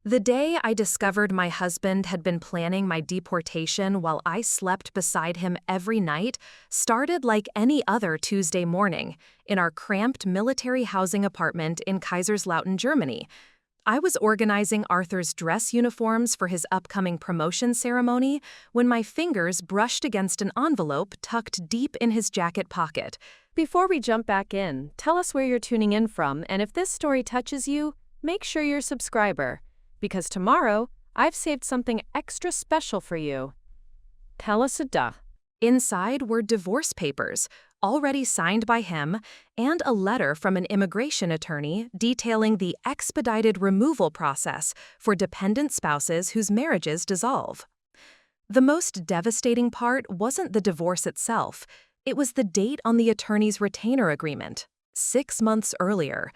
The day I discovered my husband had been planning my deportation while I slept beside him every night started like any other Tuesday morning in our cramped military housing apartment in Kaiserslautern, Germany. I was organizing Arthur's dress uniforms for his upcoming promotion ceremony when my fingers brushed against an envelope tucked deep in his jacket pocket. Before we jump back in, tell us where you're tuning in from, and if this story touches you, make sure you're a subscriber. Because tomorrow, I've saved something extra special for you. Tell us a duh. Inside were divorce papers, already signed by him, and a letter from an immigration attorney detailing the expedited removal process for dependent spouses whose marriages dissolve. The most devastating part wasn't the divorce itself, it was the date on the attorney's retainer agreement, 6 months earlier.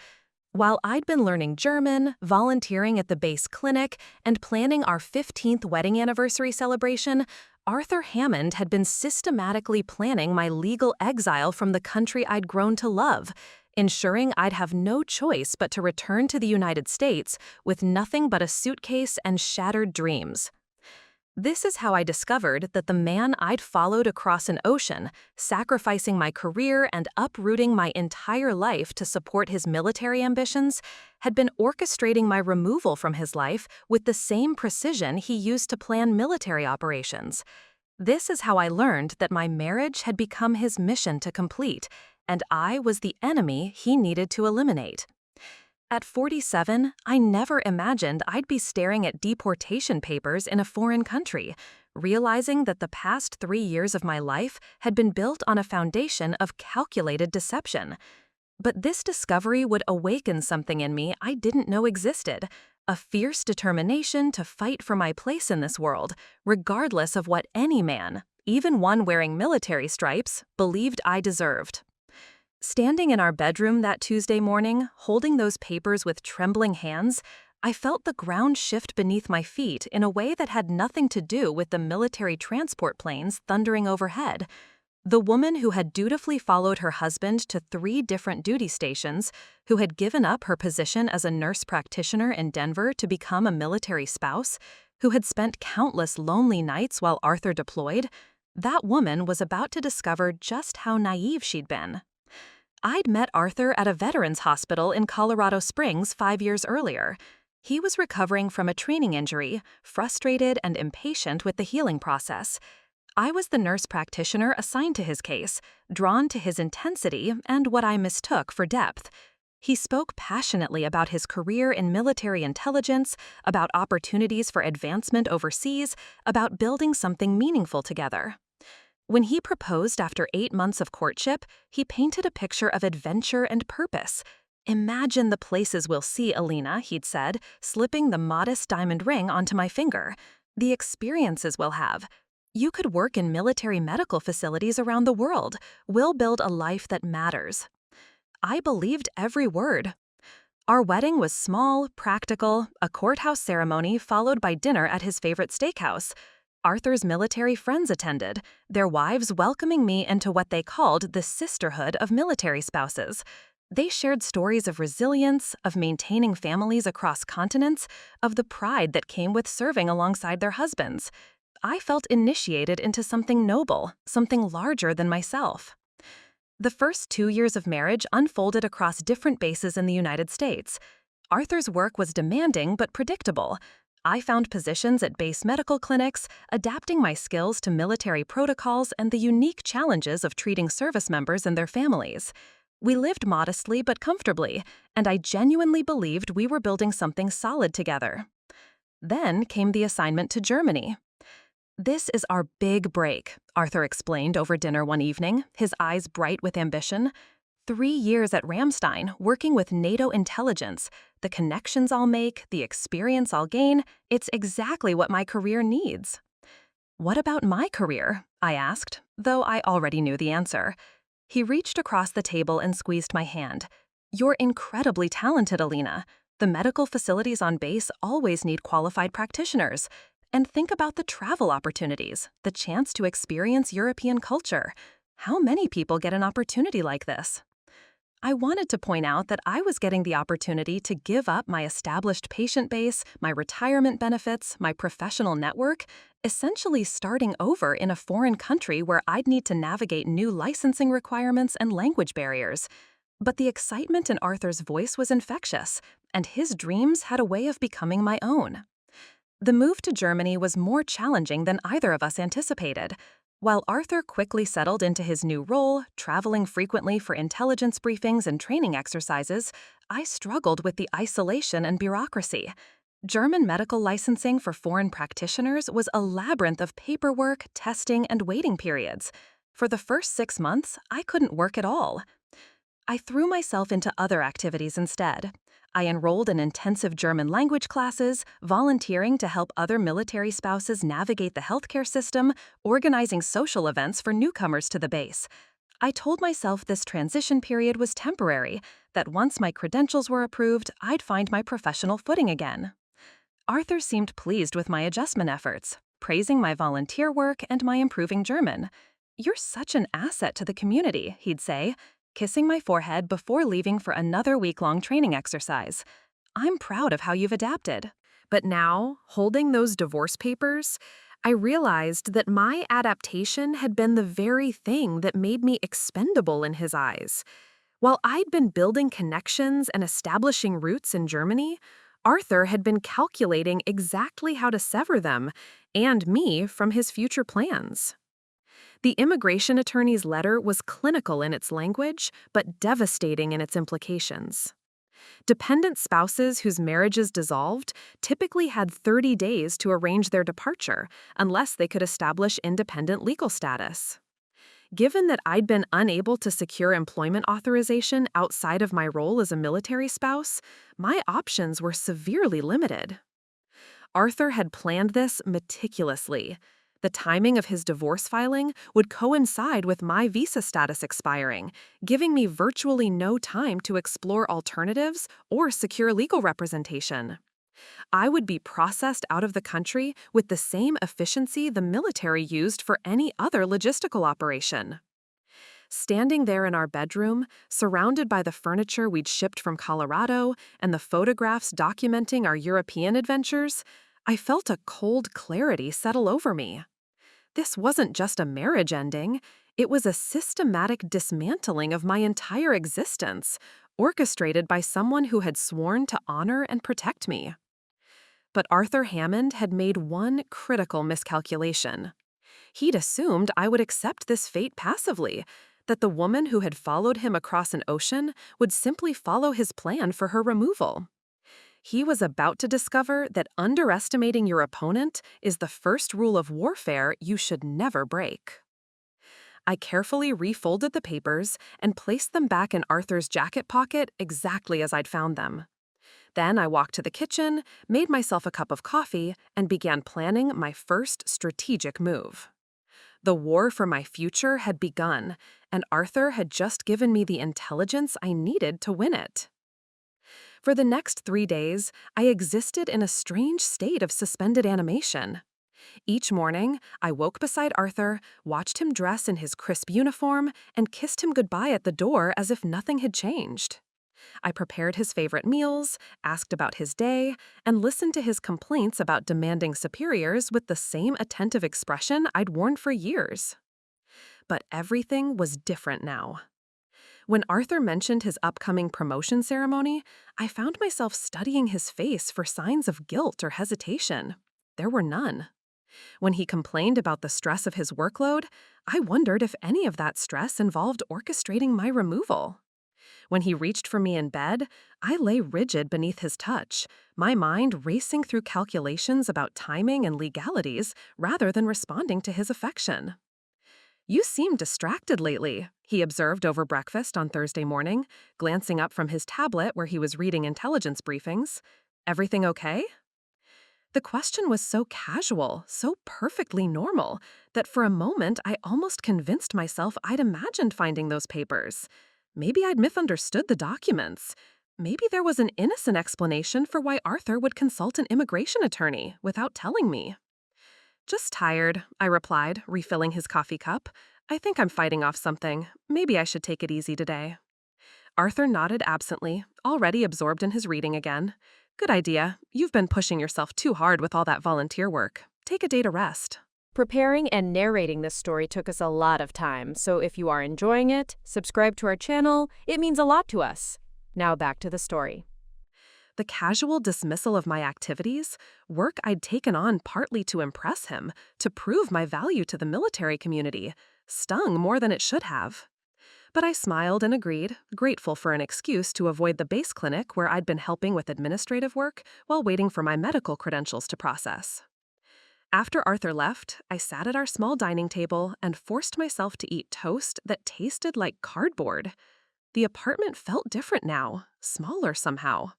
While I'd been learning German, volunteering at the base clinic, and planning our 15th wedding anniversary celebration, Arthur Hammond had been systematically planning my legal exile from the country I'd grown to love, ensuring I'd have no choice but to return to the United States with nothing but a suitcase and shattered dreams. This is how I discovered that the man I'd followed across an ocean, sacrificing my career and uprooting my entire life to support his military ambitions, had been orchestrating my removal from his life with the same precision he used to plan military operations. This is how I learned that my marriage had become his mission to complete, and I was the enemy he needed to eliminate. At 47, I never imagined I'd be staring at deportation papers in a foreign country, realizing that the past 3 years of my life had been built on a foundation of calculated deception. But this discovery would awaken something in me I didn't know existed, a fierce determination to fight for my place in this world, regardless of what any man, even one wearing military stripes, believed I deserved. Standing in our bedroom that Tuesday morning, holding those papers with trembling hands, I felt the ground shift beneath my feet in a way that had nothing to do with the military transport planes thundering overhead. The woman who had dutifully followed her husband to 3 different duty stations, who had given up her position as a nurse practitioner in Denver to become a military spouse, who had spent countless lonely nights while Arthur deployed, that woman was about to discover just how naive she'd been. I'd met Arthur at a veterans hospital in Colorado Springs 5 years earlier. He was recovering from a training injury, frustrated and impatient with the healing process. I was the nurse practitioner assigned to his case, drawn to his intensity and what I mistook for depth. He spoke passionately about his career in military intelligence, about opportunities for advancement overseas, about building something meaningful together. When he proposed after 8 months of courtship, he painted a picture of adventure and purpose. "Imagine the places we'll see, Alina," he'd said, slipping the modest diamond ring onto my finger. "The experiences we'll have. You could work in military medical facilities around the world. We'll build a life that matters." I believed every word. Our wedding was small, practical, a courthouse ceremony followed by dinner at his favorite steakhouse. Arthur's military friends attended, their wives welcoming me into what they called the sisterhood of military spouses. They shared stories of resilience, of maintaining families across continents, of the pride that came with serving alongside their husbands. I felt initiated into something noble, something larger than myself. The first 2 years of marriage unfolded across different bases in the United States. Arthur's work was demanding but predictable. I found positions at base medical clinics, adapting my skills to military protocols and the unique challenges of treating service members and their families. We lived modestly but comfortably, and I genuinely believed we were building something solid together. Then came the assignment to Germany. "This is our big break," Arthur explained over dinner one evening, his eyes bright with ambition. 3 years at Ramstein, working with NATO intelligence, the connections I'll make, the experience I'll gain, it's exactly what my career needs. "What about my career?" I asked, though I already knew the answer. He reached across the table and squeezed my hand. "You're incredibly talented, Alina. The medical facilities on base always need qualified practitioners. And think about the travel opportunities, the chance to experience European culture. How many people get an opportunity like this?" I wanted to point out that I was getting the opportunity to give up my established patient base, my retirement benefits, my professional network, essentially starting over in a foreign country where I'd need to navigate new licensing requirements and language barriers. But the excitement in Arthur's voice was infectious, and his dreams had a way of becoming my own. The move to Germany was more challenging than either of us anticipated. While Arthur quickly settled into his new role, traveling frequently for intelligence briefings and training exercises, I struggled with the isolation and bureaucracy. German medical licensing for foreign practitioners was a labyrinth of paperwork, testing, and waiting periods. For the first 6 months, I couldn't work at all. I threw myself into other activities instead. I enrolled in intensive German language classes, volunteering to help other military spouses navigate the healthcare system, organizing social events for newcomers to the base. I told myself this transition period was temporary, that once my credentials were approved, I'd find my professional footing again. Arthur seemed pleased with my adjustment efforts, praising my volunteer work and my improving German. "You're such an asset to the community," he'd say, kissing my forehead before leaving for another week-long training exercise. "I'm proud of how you've adapted." But now, holding those divorce papers, I realized that my adaptation had been the very thing that made me expendable in his eyes. While I'd been building connections and establishing roots in Germany, Arthur had been calculating exactly how to sever them and me from his future plans. The immigration attorney's letter was clinical in its language, but devastating in its implications. Dependent spouses whose marriages dissolved typically had 30 days to arrange their departure, unless they could establish independent legal status. Given that I'd been unable to secure employment authorization outside of my role as a military spouse, my options were severely limited. Arthur had planned this meticulously. The timing of his divorce filing would coincide with my visa status expiring, giving me virtually no time to explore alternatives or secure legal representation. I would be processed out of the country with the same efficiency the military used for any other logistical operation. Standing there in our bedroom, surrounded by the furniture we'd shipped from Colorado and the photographs documenting our European adventures, I felt a cold clarity settle over me. This wasn't just a marriage ending, it was a systematic dismantling of my entire existence, orchestrated by someone who had sworn to honor and protect me. But Arthur Hammond had made one critical miscalculation. He'd assumed I would accept this fate passively, that the woman who had followed him across an ocean would simply follow his plan for her removal. He was about to discover that underestimating your opponent is the first rule of warfare you should never break. I carefully refolded the papers and placed them back in Arthur's jacket pocket exactly as I'd found them. Then I walked to the kitchen, made myself a cup of coffee, and began planning my first strategic move. The war for my future had begun, and Arthur had just given me the intelligence I needed to win it. For the next 3 days, I existed in a strange state of suspended animation. Each morning, I woke beside Arthur, watched him dress in his crisp uniform, and kissed him goodbye at the door as if nothing had changed. I prepared his favorite meals, asked about his day, and listened to his complaints about demanding superiors with the same attentive expression I'd worn for years. But everything was different now. When Arthur mentioned his upcoming promotion ceremony, I found myself studying his face for signs of guilt or hesitation. There were none. When he complained about the stress of his workload, I wondered if any of that stress involved orchestrating my removal. When he reached for me in bed, I lay rigid beneath his touch, my mind racing through calculations about timing and legalities rather than responding to his affection. "You seem distracted lately," he observed over breakfast on Thursday morning, glancing up from his tablet where he was reading intelligence briefings. "Everything okay?" The question was so casual, so perfectly normal, that for a moment I almost convinced myself I'd imagined finding those papers. Maybe I'd misunderstood the documents. Maybe there was an innocent explanation for why Arthur would consult an immigration attorney without telling me. "Just tired," I replied, refilling his coffee cup. "I think I'm fighting off something. Maybe I should take it easy today." Arthur nodded absently, already absorbed in his reading again. Good idea. You've been pushing yourself too hard with all that volunteer work. Take a day to rest. Preparing and narrating this story took us a lot of time, so if you are enjoying it, subscribe to our channel. It means a lot to us. Now back to the story. The casual dismissal of my activities, work I'd taken on partly to impress him, to prove my value to the military community, stung more than it should have. But I smiled and agreed, grateful for an excuse to avoid the base clinic where I'd been helping with administrative work while waiting for my medical credentials to process. After Arthur left, I sat at our small dining table and forced myself to eat toast that tasted like cardboard. The apartment felt different now, smaller somehow.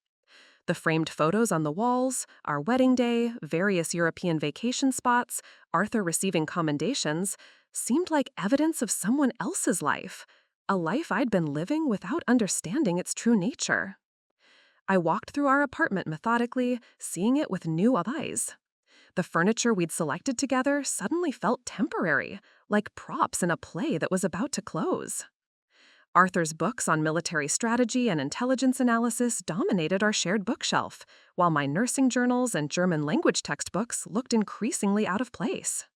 The framed photos on the walls, our wedding day, various European vacation spots, Arthur receiving commendations, seemed like evidence of someone else's life, a life I'd been living without understanding its true nature. I walked through our apartment methodically, seeing it with new eyes. The furniture we'd selected together suddenly felt temporary, like props in a play that was about to close. Arthur's books on military strategy and intelligence analysis dominated our shared bookshelf, while my nursing journals and German language textbooks looked increasingly out of place.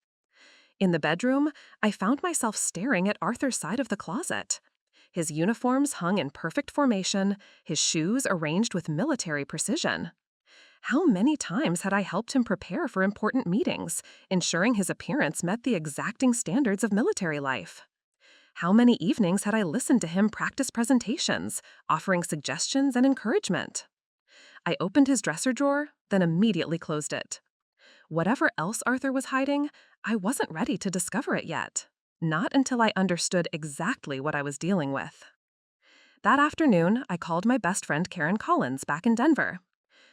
In the bedroom, I found myself staring at Arthur's side of the closet. His uniforms hung in perfect formation, his shoes arranged with military precision. How many times had I helped him prepare for important meetings, ensuring his appearance met the exacting standards of military life? How many evenings had I listened to him practice presentations, offering suggestions and encouragement? I opened his dresser drawer, then immediately closed it. Whatever else Arthur was hiding, I wasn't ready to discover it yet. Not until I understood exactly what I was dealing with. That afternoon, I called my best friend Karen Collins back in Denver.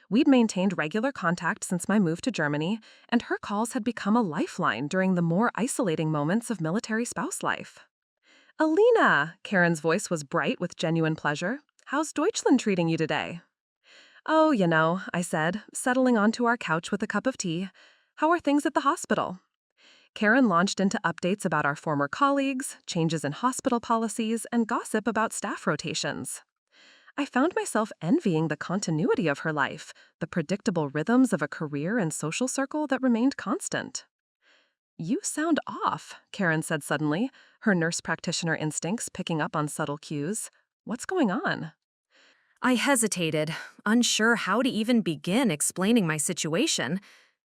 We'd maintained regular contact since my move to Germany, and her calls had become a lifeline during the more isolating moments of military spouse life. "Alina," Karen's voice was bright with genuine pleasure. "How's Deutschland treating you today?" "Oh, you know," I said, settling onto our couch with a cup of tea. "How are things at the hospital?" Karen launched into updates about our former colleagues, changes in hospital policies, and gossip about staff rotations. I found myself envying the continuity of her life, the predictable rhythms of a career and social circle that remained constant. "You sound off," Karen said suddenly, her nurse practitioner instincts picking up on subtle cues. "What's going on?" I hesitated, unsure how to even begin explaining my situation.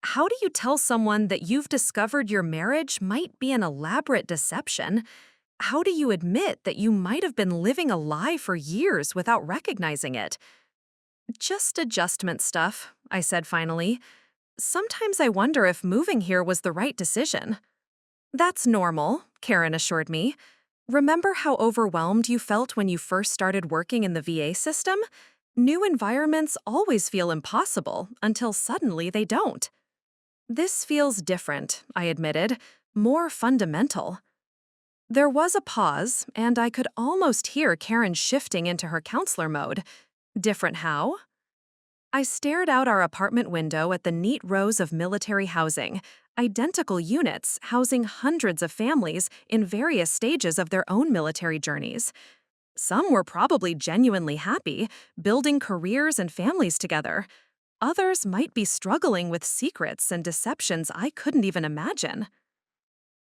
How do you tell someone that you've discovered your marriage might be an elaborate deception? How do you admit that you might have been living a lie for years without recognizing it? "Just adjustment stuff," I said finally. "Sometimes I wonder if moving here was the right decision." "That's normal," Karen assured me. "Remember how overwhelmed you felt when you first started working in the VA system? New environments always feel impossible until suddenly they don't." "This feels different," I admitted, "more fundamental." There was a pause, and I could almost hear Karen shifting into her counselor mode. Different how? I stared out our apartment window at the neat rows of military housing, identical units housing hundreds of families in various stages of their own military journeys. Some were probably genuinely happy, building careers and families together. Others might be struggling with secrets and deceptions I couldn't even imagine.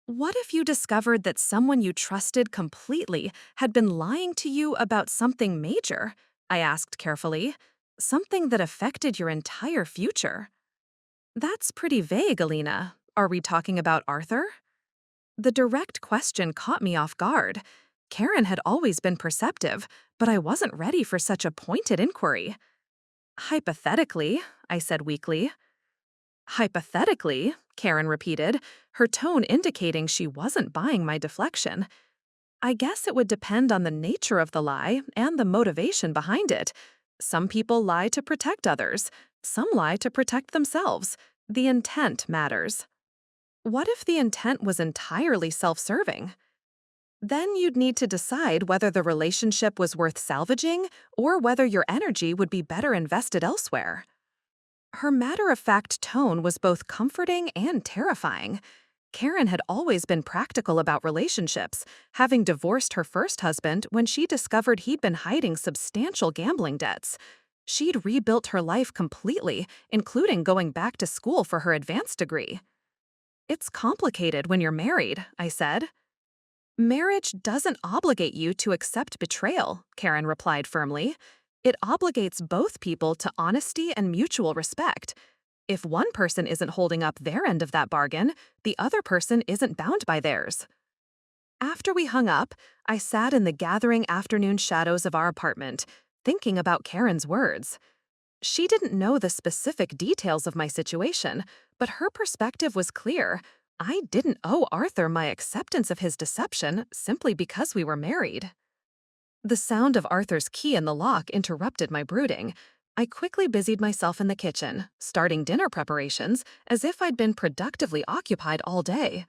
What if you discovered that someone you trusted completely had been lying to you about something major? I asked carefully. Something that affected your entire future. That's pretty vague, Alina. Are we talking about Arthur? The direct question caught me off guard. Karen had always been perceptive, but I wasn't ready for such a pointed inquiry. "Hypothetically," I said weakly. "Hypothetically," Karen repeated, her tone indicating she wasn't buying my deflection. "I guess it would depend on the nature of the lie and the motivation behind it. Some people lie to protect others. Some lie to protect themselves. The intent matters." What if the intent was entirely self-serving? Then you'd need to decide whether the relationship was worth salvaging or whether your energy would be better invested elsewhere. Her matter-of-fact tone was both comforting and terrifying. Karen had always been practical about relationships, having divorced her first husband when she discovered he'd been hiding substantial gambling debts. She'd rebuilt her life completely, including going back to school for her advanced degree. "It's complicated when you're married," I said. "Marriage doesn't obligate you to accept betrayal," Karen replied firmly. "It obligates both people to honesty and mutual respect. If one person isn't holding up their end of that bargain, the other person isn't bound by theirs." After we hung up, I sat in the gathering afternoon shadows of our apartment, thinking about Karen's words. She didn't know the specific details of my situation, but her perspective was clear. I didn't owe Arthur my acceptance of his deception simply because we were married. The sound of Arthur's key in the lock interrupted my brooding. I quickly busied myself in the kitchen, starting dinner preparations as if I'd been productively occupied all day.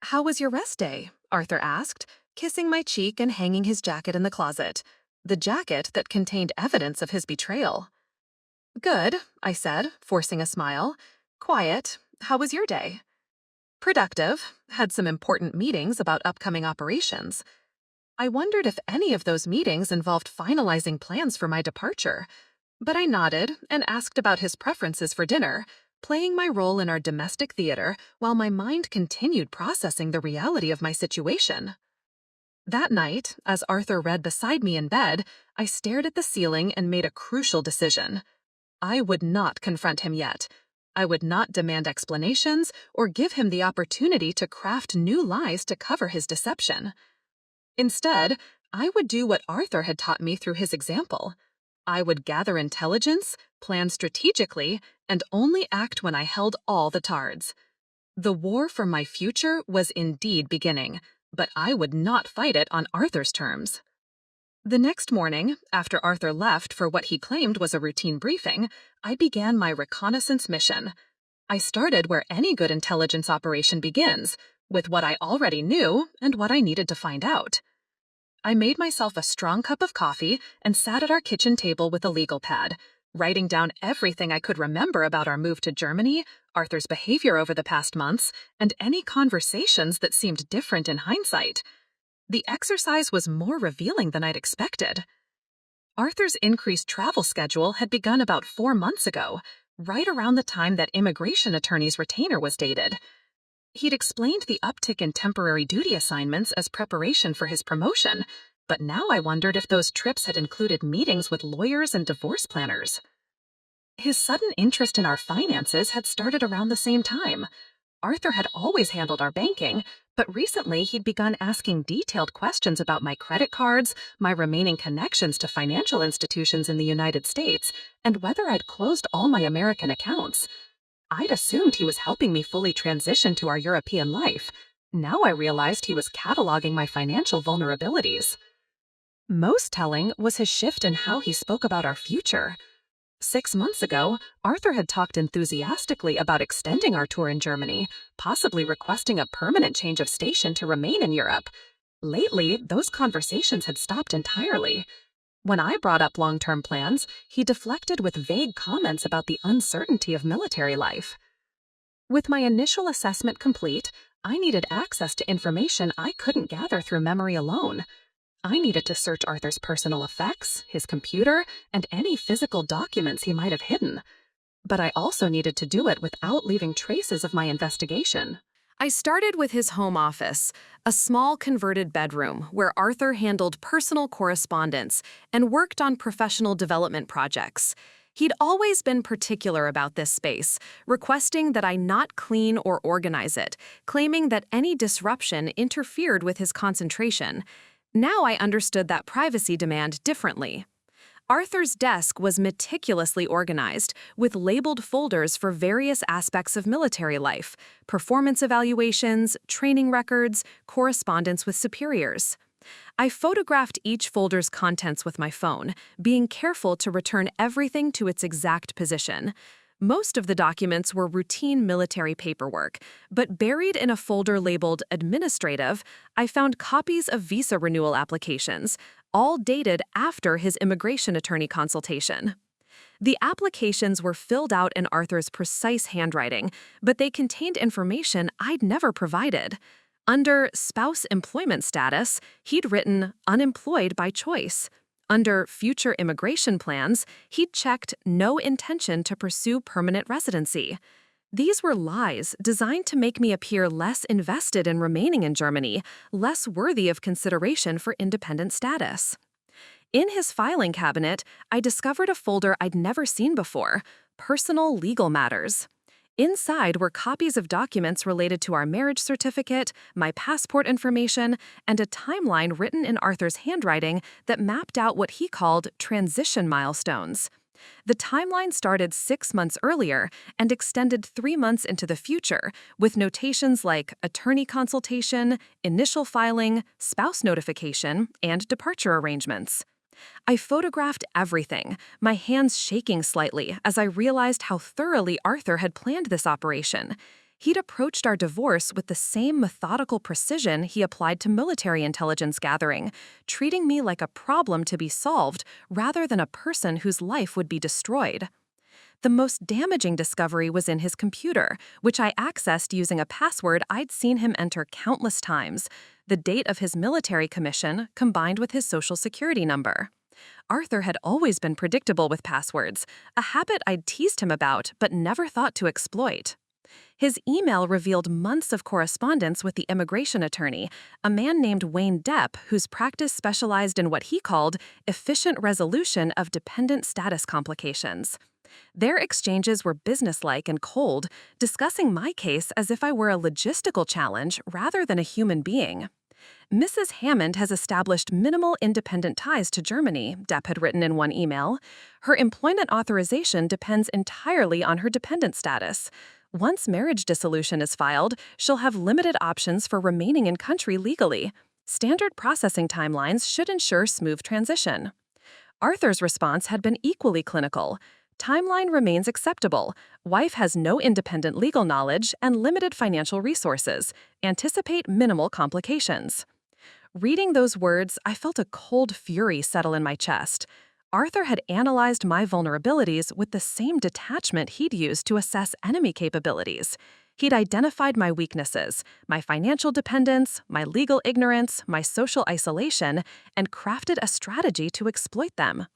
"How was your rest day?" Arthur asked, kissing my cheek and hanging his jacket in the closet, the jacket that contained evidence of his betrayal. "Good," I said, forcing a smile. "Quiet. How was your day?" "Productive. Had some important meetings about upcoming operations." I wondered if any of those meetings involved finalizing plans for my departure. But I nodded and asked about his preferences for dinner, playing my role in our domestic theater while my mind continued processing the reality of my situation. That night, as Arthur read beside me in bed, I stared at the ceiling and made a crucial decision. I would not confront him yet. I would not demand explanations or give him the opportunity to craft new lies to cover his deception. Instead, I would do what Arthur had taught me through his example. I would gather intelligence, plan strategically, and only act when I held all the cards. The war for my future was indeed beginning, but I would not fight it on Arthur's terms. The next morning, after Arthur left for what he claimed was a routine briefing, I began my reconnaissance mission. I started where any good intelligence operation begins, with what I already knew and what I needed to find out. I made myself a strong cup of coffee and sat at our kitchen table with a legal pad, writing down everything I could remember about our move to Germany, Arthur's behavior over the past months, and any conversations that seemed different in hindsight. The exercise was more revealing than I'd expected. Arthur's increased travel schedule had begun about 4 months ago, right around the time that immigration attorney's retainer was dated. He'd explained the uptick in temporary duty assignments as preparation for his promotion, but now I wondered if those trips had included meetings with lawyers and divorce planners. His sudden interest in our finances had started around the same time. Arthur had always handled our banking, but recently he'd begun asking detailed questions about my credit cards, my remaining connections to financial institutions in the United States, and whether I'd closed all my American accounts. I'd assumed he was helping me fully transition to our European life. Now I realized he was cataloging my financial vulnerabilities. Most telling was his shift in how he spoke about our future. 6 months ago, Arthur had talked enthusiastically about extending our tour in Germany, possibly requesting a permanent change of station to remain in Europe. Lately, those conversations had stopped entirely. When I brought up long-term plans, he deflected with vague comments about the uncertainty of military life. With my initial assessment complete, I needed access to information I couldn't gather through memory alone. I needed to search Arthur's personal effects, his computer, and any physical documents he might have hidden. But I also needed to do it without leaving traces of my investigation. I started with his home office, a small converted bedroom where Arthur handled personal correspondence and worked on professional development projects. He'd always been particular about this space, requesting that I not clean or organize it, claiming that any disruption interfered with his concentration. Now I understood that privacy demand differently. Arthur's desk was meticulously organized, with labeled folders for various aspects of military life, performance evaluations, training records, correspondence with superiors. I photographed each folder's contents with my phone, being careful to return everything to its exact position. Most of the documents were routine military paperwork, but buried in a folder labeled Administrative, I found copies of visa renewal applications, all dated after his immigration attorney consultation. The applications were filled out in Arthur's precise handwriting, but they contained information I'd never provided. Under spouse employment status, he'd written unemployed by choice. Under future immigration plans, he'd checked no intention to pursue permanent residency. These were lies designed to make me appear less invested in remaining in Germany, less worthy of consideration for independent status. In his filing cabinet, I discovered a folder I'd never seen before: personal legal matters. Inside were copies of documents related to our marriage certificate, my passport information, and a timeline written in Arthur's handwriting that mapped out what he called transition milestones. The timeline started 6 months earlier and extended 3 months into the future, with notations like attorney consultation, initial filing, spouse notification, and departure arrangements. I photographed everything, my hands shaking slightly as I realized how thoroughly Arthur had planned this operation. He'd approached our divorce with the same methodical precision he applied to military intelligence gathering, treating me like a problem to be solved rather than a person whose life would be destroyed. The most damaging discovery was in his computer, which I accessed using a password I'd seen him enter countless times: the date of his military commission combined with his social security number. Arthur had always been predictable with passwords, a habit I'd teased him about but never thought to exploit. His email revealed months of correspondence with the immigration attorney, a man named Wayne Depp, whose practice specialized in what he called efficient resolution of dependent status complications. Their exchanges were businesslike and cold, discussing my case as if I were a logistical challenge rather than a human being. "Mrs. Hammond has established minimal independent ties to Germany," Depp had written in one email. "Her employment authorization depends entirely on her dependent status. Once marriage dissolution is filed, she'll have limited options for remaining in country legally. Standard processing timelines should ensure smooth transition." Arthur's response had been equally clinical. "Timeline remains acceptable. Wife has no independent legal knowledge and limited financial resources. Anticipate minimal complications." Reading those words, I felt a cold fury settle in my chest. Arthur had analyzed my vulnerabilities with the same detachment he'd used to assess enemy capabilities. He'd identified my weaknesses, my financial dependence, my legal ignorance, my social isolation, and crafted a strategy to exploit them.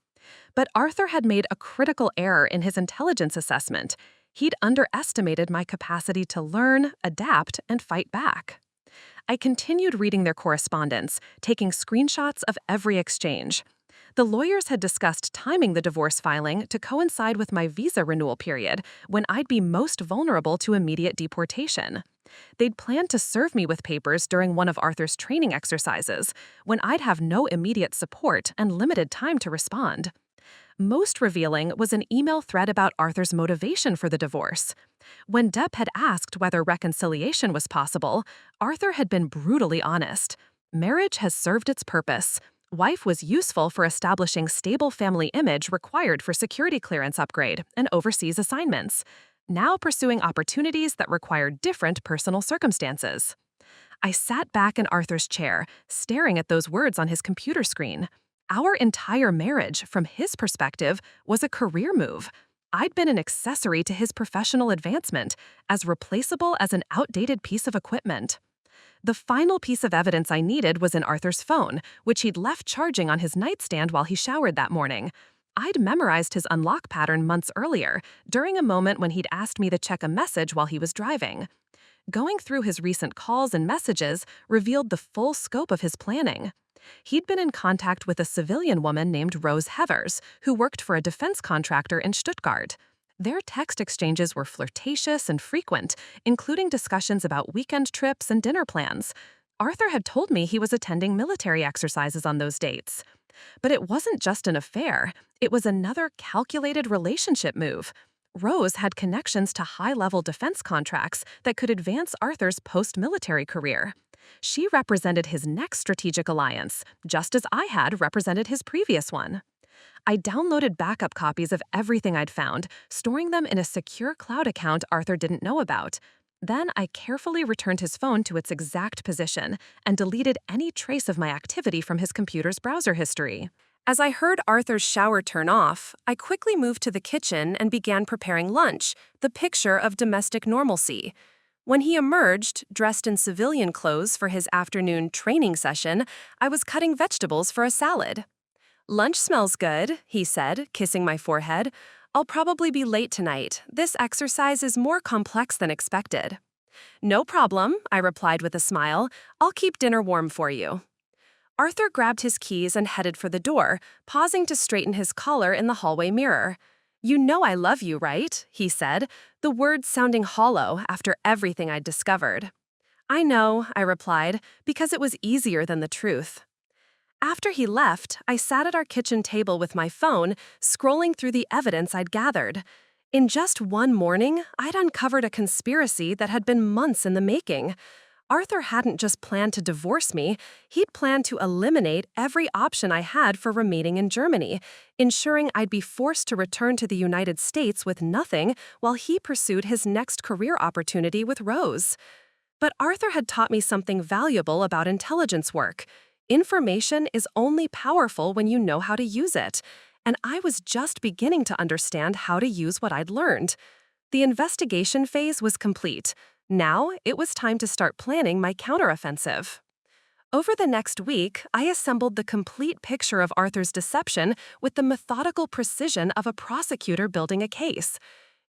But Arthur had made a critical error in his intelligence assessment. He'd underestimated my capacity to learn, adapt, and fight back. I continued reading their correspondence, taking screenshots of every exchange. The lawyers had discussed timing the divorce filing to coincide with my visa renewal period, when I'd be most vulnerable to immediate deportation. They'd planned to serve me with papers during one of Arthur's training exercises, when I'd have no immediate support and limited time to respond. Most revealing was an email thread about Arthur's motivation for the divorce. When Depp had asked whether reconciliation was possible, Arthur had been brutally honest. "Marriage has served its purpose. Wife was useful for establishing stable family image required for security clearance upgrade and overseas assignments. Now pursuing opportunities that require different personal circumstances." I sat back in Arthur's chair, staring at those words on his computer screen. Our entire marriage, from his perspective, was a career move. I'd been an accessory to his professional advancement, as replaceable as an outdated piece of equipment. The final piece of evidence I needed was in Arthur's phone, which he'd left charging on his nightstand while he showered that morning. I'd memorized his unlock pattern months earlier, during a moment when he'd asked me to check a message while he was driving. Going through his recent calls and messages revealed the full scope of his planning. He'd been in contact with a civilian woman named Rose Hevers, who worked for a defense contractor in Stuttgart. Their text exchanges were flirtatious and frequent, including discussions about weekend trips and dinner plans. Arthur had told me he was attending military exercises on those dates. But it wasn't just an affair, it was another calculated relationship move. Rose had connections to high-level defense contracts that could advance Arthur's post-military career. She represented his next strategic alliance, just as I had represented his previous one. I downloaded backup copies of everything I'd found, storing them in a secure cloud account Arthur didn't know about. Then I carefully returned his phone to its exact position and deleted any trace of my activity from his computer's browser history. As I heard Arthur's shower turn off, I quickly moved to the kitchen and began preparing lunch, the picture of domestic normalcy. When he emerged, dressed in civilian clothes for his afternoon training session, I was cutting vegetables for a salad. "Lunch smells good," he said, kissing my forehead. "I'll probably be late tonight. This exercise is more complex than expected." "No problem," I replied with a smile. "I'll keep dinner warm for you." Arthur grabbed his keys and headed for the door, pausing to straighten his collar in the hallway mirror. "You know I love you, right?" he said, the words sounding hollow after everything I'd discovered. "I know," I replied, because it was easier than the truth. After he left, I sat at our kitchen table with my phone, scrolling through the evidence I'd gathered. In just one morning, I'd uncovered a conspiracy that had been months in the making. Arthur hadn't just planned to divorce me, he'd planned to eliminate every option I had for remaining in Germany, ensuring I'd be forced to return to the United States with nothing while he pursued his next career opportunity with Rose. But Arthur had taught me something valuable about intelligence work. Information is only powerful when you know how to use it, and I was just beginning to understand how to use what I'd learned. The investigation phase was complete. Now, it was time to start planning my counteroffensive. Over the next week, I assembled the complete picture of Arthur's deception with the methodical precision of a prosecutor building a case.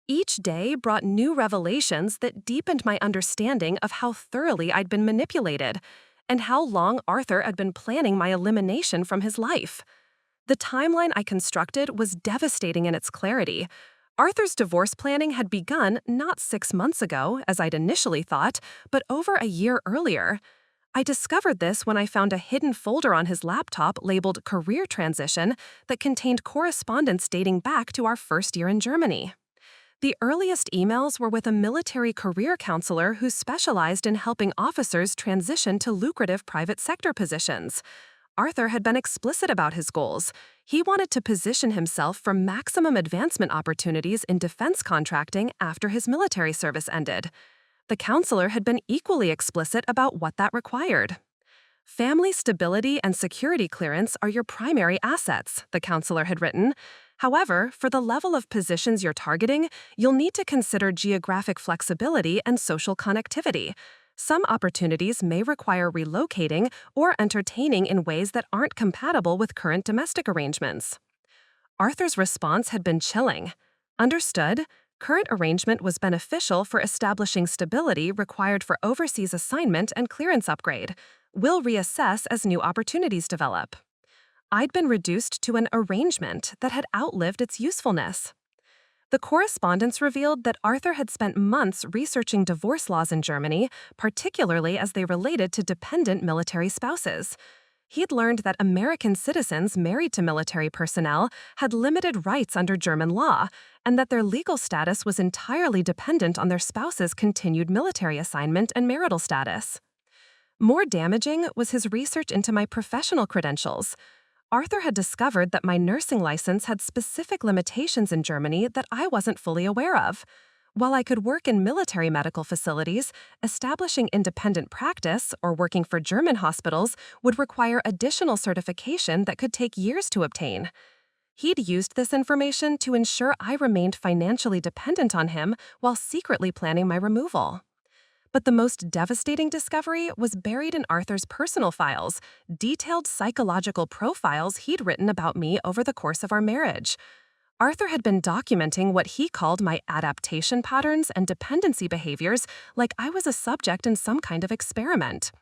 Each day brought new revelations that deepened my understanding of how thoroughly I'd been manipulated, and how long Arthur had been planning my elimination from his life. The timeline I constructed was devastating in its clarity. Arthur's divorce planning had begun not 6 months ago, as I'd initially thought, but over a year earlier. I discovered this when I found a hidden folder on his laptop labeled Career Transition that contained correspondence dating back to our first year in Germany. The earliest emails were with a military career counselor who specialized in helping officers transition to lucrative private sector positions. Arthur had been explicit about his goals. He wanted to position himself for maximum advancement opportunities in defense contracting after his military service ended. The counselor had been equally explicit about what that required. "Family stability and security clearance are your primary assets," the counselor had written. "However, for the level of positions you're targeting, you'll need to consider geographic flexibility and social connectivity. Some opportunities may require relocating or entertaining in ways that aren't compatible with current domestic arrangements." Arthur's response had been chilling. "Understood. Current arrangement was beneficial for establishing stability required for overseas assignment and clearance upgrade. We'll reassess as new opportunities develop." I'd been reduced to an arrangement that had outlived its usefulness. The correspondence revealed that Arthur had spent months researching divorce laws in Germany, particularly as they related to dependent military spouses. He'd learned that American citizens married to military personnel had limited rights under German law, and that their legal status was entirely dependent on their spouse's continued military assignment and marital status. More damaging was his research into my professional credentials. Arthur had discovered that my nursing license had specific limitations in Germany that I wasn't fully aware of. While I could work in military medical facilities, establishing independent practice or working for German hospitals would require additional certification that could take years to obtain. He'd used this information to ensure I remained financially dependent on him while secretly planning my removal. But the most devastating discovery was buried in Arthur's personal files, detailed psychological profiles he'd written about me over the course of our marriage. Arthur had been documenting what he called my adaptation patterns and dependency behaviors like I was a subject in some kind of experiment.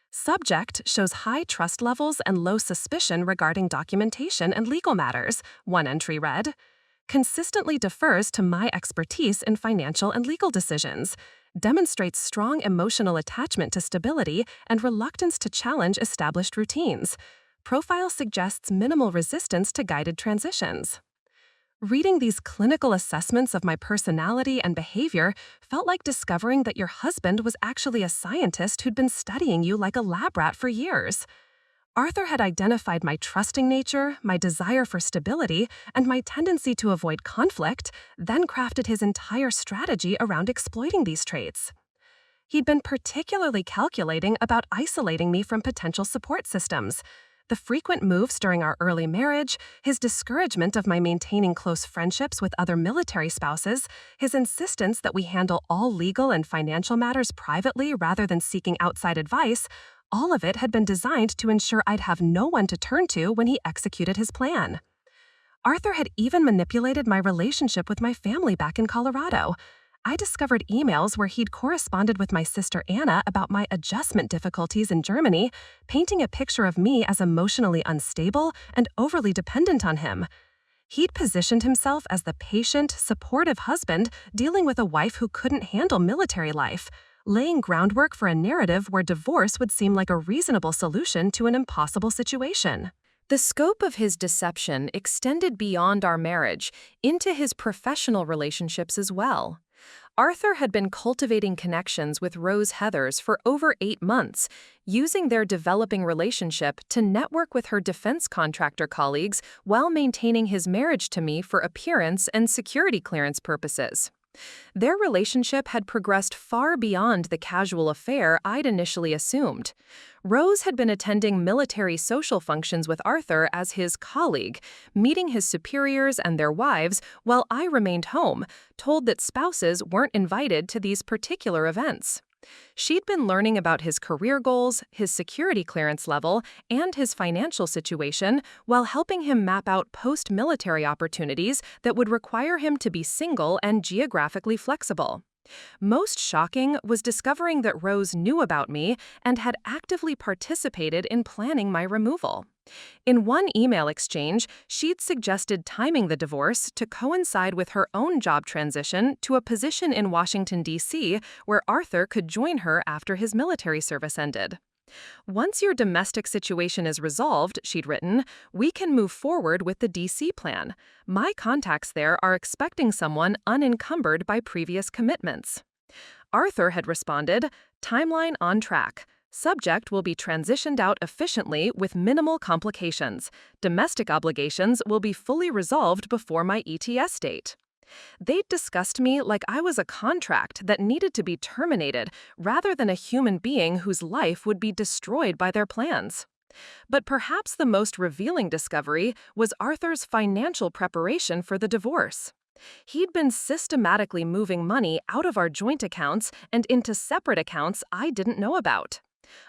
Subject shows high trust levels and low suspicion regarding documentation and legal matters, one entry read. Consistently defers to my expertise in financial and legal decisions. Demonstrates strong emotional attachment to stability and reluctance to challenge established routines. Profile suggests minimal resistance to guided transitions. Reading these clinical assessments of my personality and behavior felt like discovering that your husband was actually a scientist who'd been studying you like a lab rat for years. Arthur had identified my trusting nature, my desire for stability, and my tendency to avoid conflict, then crafted his entire strategy around exploiting these traits. He'd been particularly calculating about isolating me from potential support systems. The frequent moves during our early marriage, his discouragement of my maintaining close friendships with other military spouses, his insistence that we handle all legal and financial matters privately rather than seeking outside advice, all of it had been designed to ensure I'd have no one to turn to when he executed his plan. Arthur had even manipulated my relationship with my family back in Colorado. I discovered emails where he'd corresponded with my sister Anna about my adjustment difficulties in Germany, painting a picture of me as emotionally unstable and overly dependent on him. He'd positioned himself as the patient, supportive husband dealing with a wife who couldn't handle military life, laying groundwork for a narrative where divorce would seem like a reasonable solution to an impossible situation. The scope of his deception extended beyond our marriage into his professional relationships as well. Arthur had been cultivating connections with Rose Heathers for over 8 months, using their developing relationship to network with her defense contractor colleagues while maintaining his marriage to me for appearance and security clearance purposes. Their relationship had progressed far beyond the casual affair I'd initially assumed. Rose had been attending military social functions with Arthur as his colleague, meeting his superiors and their wives, while I remained home, told that spouses weren't invited to these particular events. She'd been learning about his career goals, his security clearance level, and his financial situation while helping him map out post-military opportunities that would require him to be single and geographically flexible. Most shocking was discovering that Rose knew about me and had actively participated in planning my removal. In one email exchange, she'd suggested timing the divorce to coincide with her own job transition to a position in Washington, D.C., where Arthur could join her after his military service ended. "Once your domestic situation is resolved," she'd written, "we can move forward with the D.C. plan. My contacts there are expecting someone unencumbered by previous commitments." Arthur had responded, "Timeline on track. Subject will be transitioned out efficiently with minimal complications. Domestic obligations will be fully resolved before my ETS date." They'd discussed me like I was a contract that needed to be terminated rather than a human being whose life would be destroyed by their plans. But perhaps the most revealing discovery was Arthur's financial preparation for the divorce. He'd been systematically moving money out of our joint accounts and into separate accounts I didn't know about.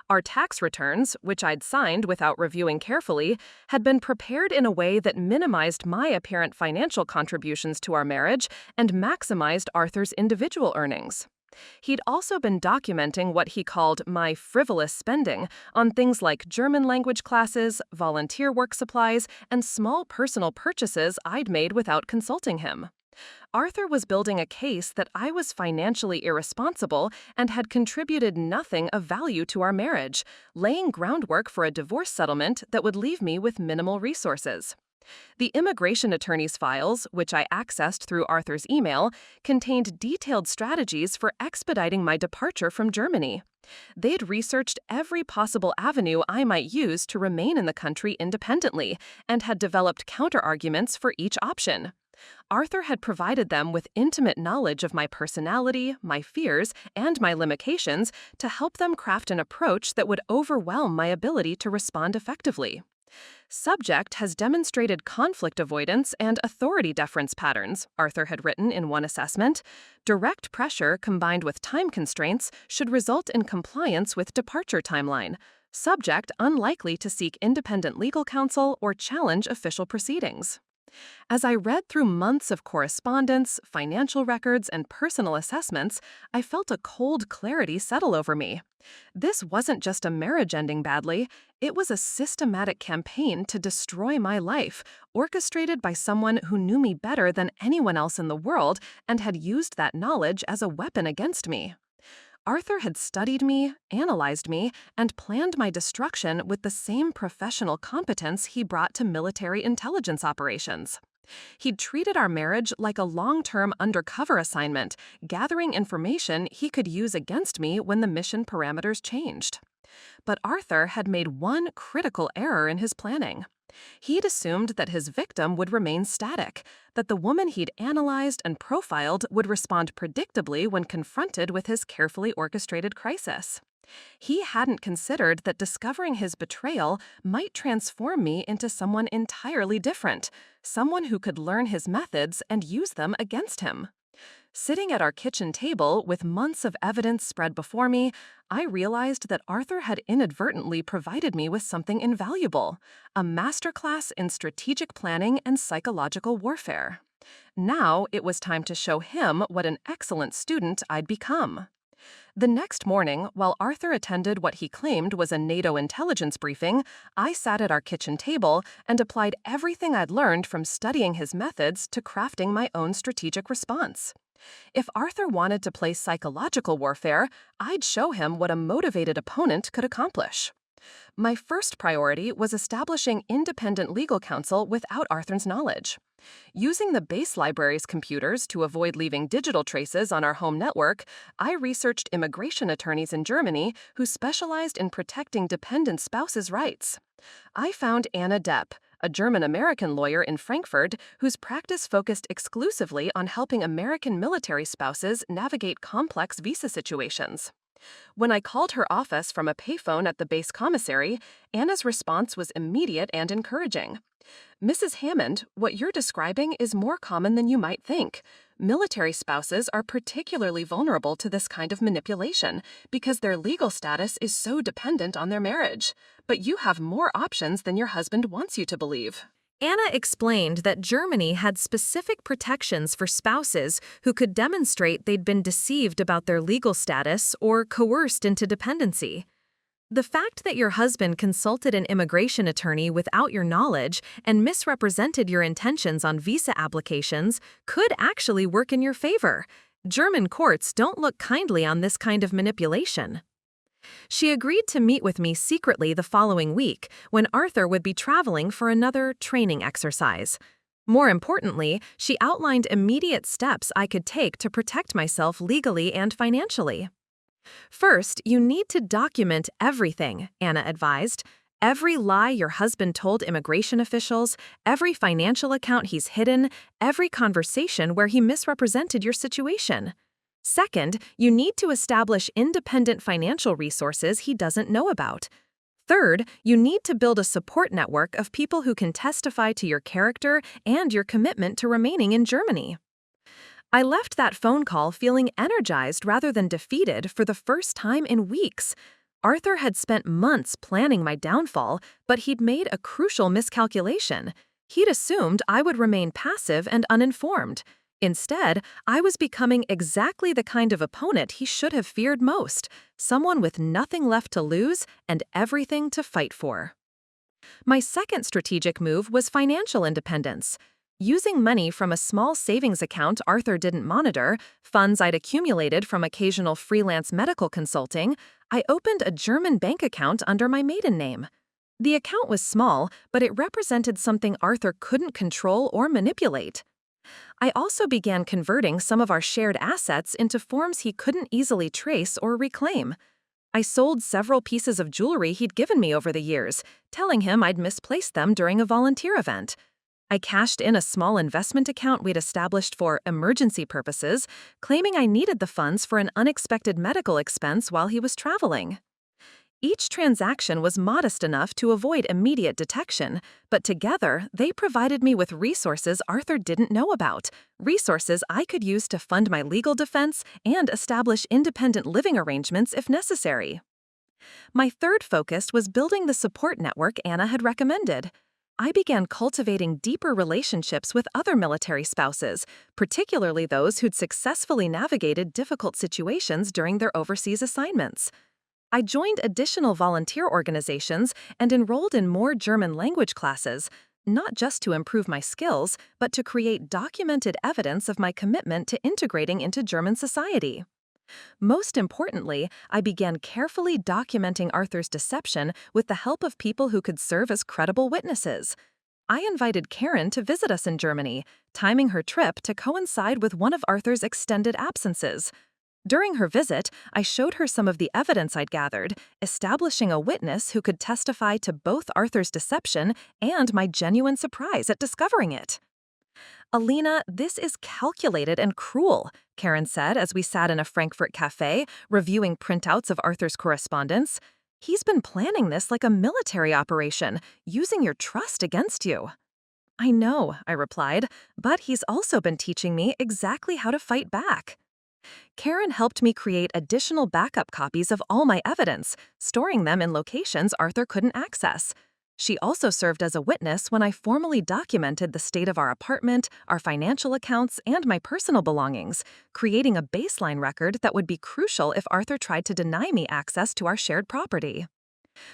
Our tax returns, which I'd signed without reviewing carefully, had been prepared in a way that minimized my apparent financial contributions to our marriage and maximized Arthur's individual earnings. He'd also been documenting what he called my frivolous spending on things like German language classes, volunteer work supplies, and small personal purchases I'd made without consulting him. Arthur was building a case that I was financially irresponsible and had contributed nothing of value to our marriage, laying groundwork for a divorce settlement that would leave me with minimal resources. The immigration attorney's files, which I accessed through Arthur's email, contained detailed strategies for expediting my departure from Germany. They'd researched every possible avenue I might use to remain in the country independently and had developed counterarguments for each option. Arthur had provided them with intimate knowledge of my personality, my fears, and my limitations to help them craft an approach that would overwhelm my ability to respond effectively. "Subject has demonstrated conflict avoidance and authority deference patterns," Arthur had written in one assessment. "Direct pressure combined with time constraints should result in compliance with departure timeline. Subject unlikely to seek independent legal counsel or challenge official proceedings." As I read through months of correspondence, financial records, and personal assessments, I felt a cold clarity settle over me. This wasn't just a marriage ending badly, it was a systematic campaign to destroy my life, orchestrated by someone who knew me better than anyone else in the world and had used that knowledge as a weapon against me. Arthur had studied me, analyzed me, and planned my destruction with the same professional competence he brought to military intelligence operations. He'd treated our marriage like a long-term undercover assignment, gathering information he could use against me when the mission parameters changed. But Arthur had made one critical error in his planning. He'd assumed that his victim would remain static, that the woman he'd analyzed and profiled would respond predictably when confronted with his carefully orchestrated crisis. He hadn't considered that discovering his betrayal might transform me into someone entirely different, someone who could learn his methods and use them against him. Sitting at our kitchen table with months of evidence spread before me, I realized that Arthur had inadvertently provided me with something invaluable, a masterclass in strategic planning and psychological warfare. Now it was time to show him what an excellent student I'd become. The next morning, while Arthur attended what he claimed was a NATO intelligence briefing, I sat at our kitchen table and applied everything I'd learned from studying his methods to crafting my own strategic response. If Arthur wanted to play psychological warfare, I'd show him what a motivated opponent could accomplish. My first priority was establishing independent legal counsel without Arthur's knowledge. Using the base library's computers to avoid leaving digital traces on our home network, I researched immigration attorneys in Germany who specialized in protecting dependent spouses' rights. I found Anna Depp, a German-American lawyer in Frankfurt whose practice focused exclusively on helping American military spouses navigate complex visa situations. When I called her office from a payphone at the base commissary, Anna's response was immediate and encouraging. "Mrs. Hammond, what you're describing is more common than you might think. Military spouses are particularly vulnerable to this kind of manipulation because their legal status is so dependent on their marriage. But you have more options than your husband wants you to believe." Anna explained that Germany had specific protections for spouses who could demonstrate they'd been deceived about their legal status or coerced into dependency. The fact that your husband consulted an immigration attorney without your knowledge and misrepresented your intentions on visa applications could actually work in your favor. German courts don't look kindly on this kind of manipulation. She agreed to meet with me secretly the following week when Arthur would be traveling for another training exercise. More importantly, she outlined immediate steps I could take to protect myself legally and financially. First, you need to document everything, Anna advised. Every lie your husband told immigration officials, every financial account he's hidden, every conversation where he misrepresented your situation. Second, you need to establish independent financial resources he doesn't know about. Third, you need to build a support network of people who can testify to your character and your commitment to remaining in Germany. I left that phone call feeling energized rather than defeated for the first time in weeks. Arthur had spent months planning my downfall, but he'd made a crucial miscalculation. He'd assumed I would remain passive and uninformed. Instead, I was becoming exactly the kind of opponent he should have feared most, someone with nothing left to lose and everything to fight for. My second strategic move was financial independence. Using money from a small savings account Arthur didn't monitor, funds I'd accumulated from occasional freelance medical consulting, I opened a German bank account under my maiden name. The account was small, but it represented something Arthur couldn't control or manipulate. I also began converting some of our shared assets into forms he couldn't easily trace or reclaim. I sold several pieces of jewelry he'd given me over the years, telling him I'd misplaced them during a volunteer event. I cashed in a small investment account we'd established for emergency purposes, claiming I needed the funds for an unexpected medical expense while he was traveling. Each transaction was modest enough to avoid immediate detection, but together they provided me with resources Arthur didn't know about, resources I could use to fund my legal defense and establish independent living arrangements if necessary. My third focus was building the support network Anna had recommended. I began cultivating deeper relationships with other military spouses, particularly those who'd successfully navigated difficult situations during their overseas assignments. I joined additional volunteer organizations and enrolled in more German language classes, not just to improve my skills, but to create documented evidence of my commitment to integrating into German society. Most importantly, I began carefully documenting Arthur's deception with the help of people who could serve as credible witnesses. I invited Karen to visit us in Germany, timing her trip to coincide with one of Arthur's extended absences. During her visit, I showed her some of the evidence I'd gathered, establishing a witness who could testify to both Arthur's deception and my genuine surprise at discovering it. Alina, this is calculated and cruel, Karen said as we sat in a Frankfurt cafe, reviewing printouts of Arthur's correspondence. He's been planning this like a military operation, using your trust against you. I know, I replied, but he's also been teaching me exactly how to fight back. Karen helped me create additional backup copies of all my evidence, storing them in locations Arthur couldn't access. She also served as a witness when I formally documented the state of our apartment, our financial accounts, and my personal belongings, creating a baseline record that would be crucial if Arthur tried to deny me access to our shared property.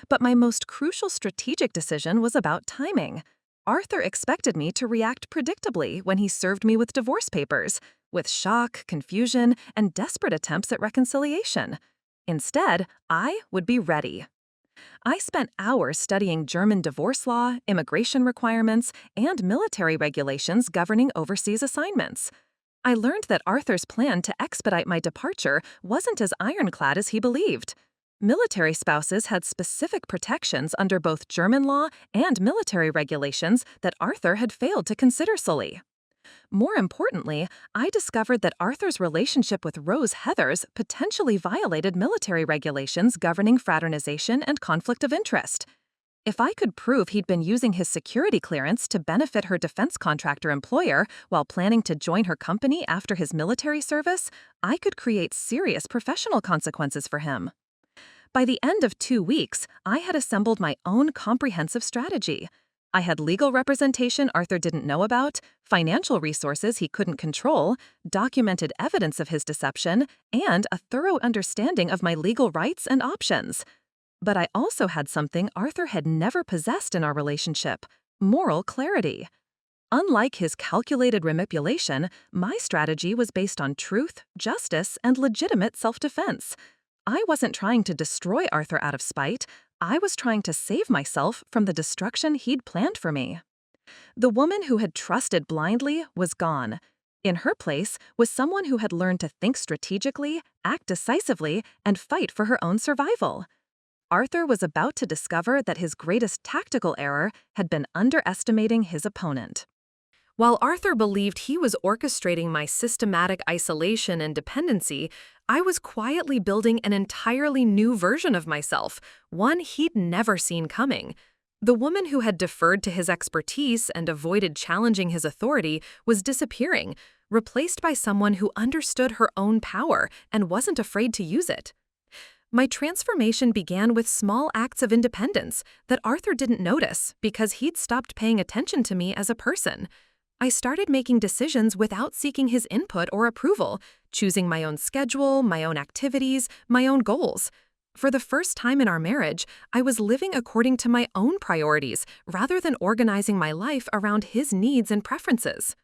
But my most crucial strategic decision was about timing. Arthur expected me to react predictably when he served me with divorce papers, with shock, confusion, and desperate attempts at reconciliation. Instead, I would be ready. I spent hours studying German divorce law, immigration requirements, and military regulations governing overseas assignments. I learned that Arthur's plan to expedite my departure wasn't as ironclad as he believed. Military spouses had specific protections under both German law and military regulations that Arthur had failed to consider fully. More importantly, I discovered that Arthur's relationship with Rose Heathers potentially violated military regulations governing fraternization and conflict of interest. If I could prove he'd been using his security clearance to benefit her defense contractor employer while planning to join her company after his military service, I could create serious professional consequences for him. By the end of 2 weeks, I had assembled my own comprehensive strategy. I had legal representation Arthur didn't know about, financial resources he couldn't control, documented evidence of his deception, and a thorough understanding of my legal rights and options. But I also had something Arthur had never possessed in our relationship: moral clarity. Unlike his calculated manipulation, my strategy was based on truth, justice, and legitimate self-defense. I wasn't trying to destroy Arthur out of spite. I was trying to save myself from the destruction he'd planned for me. The woman who had trusted blindly was gone. In her place was someone who had learned to think strategically, act decisively, and fight for her own survival. Arthur was about to discover that his greatest tactical error had been underestimating his opponent. While Arthur believed he was orchestrating my systematic isolation and dependency, I was quietly building an entirely new version of myself, one he'd never seen coming. The woman who had deferred to his expertise and avoided challenging his authority was disappearing, replaced by someone who understood her own power and wasn't afraid to use it. My transformation began with small acts of independence that Arthur didn't notice because he'd stopped paying attention to me as a person. I started making decisions without seeking his input or approval, choosing my own schedule, my own activities, my own goals. For the first time in our marriage, I was living according to my own priorities rather than organizing my life around his needs and preferences.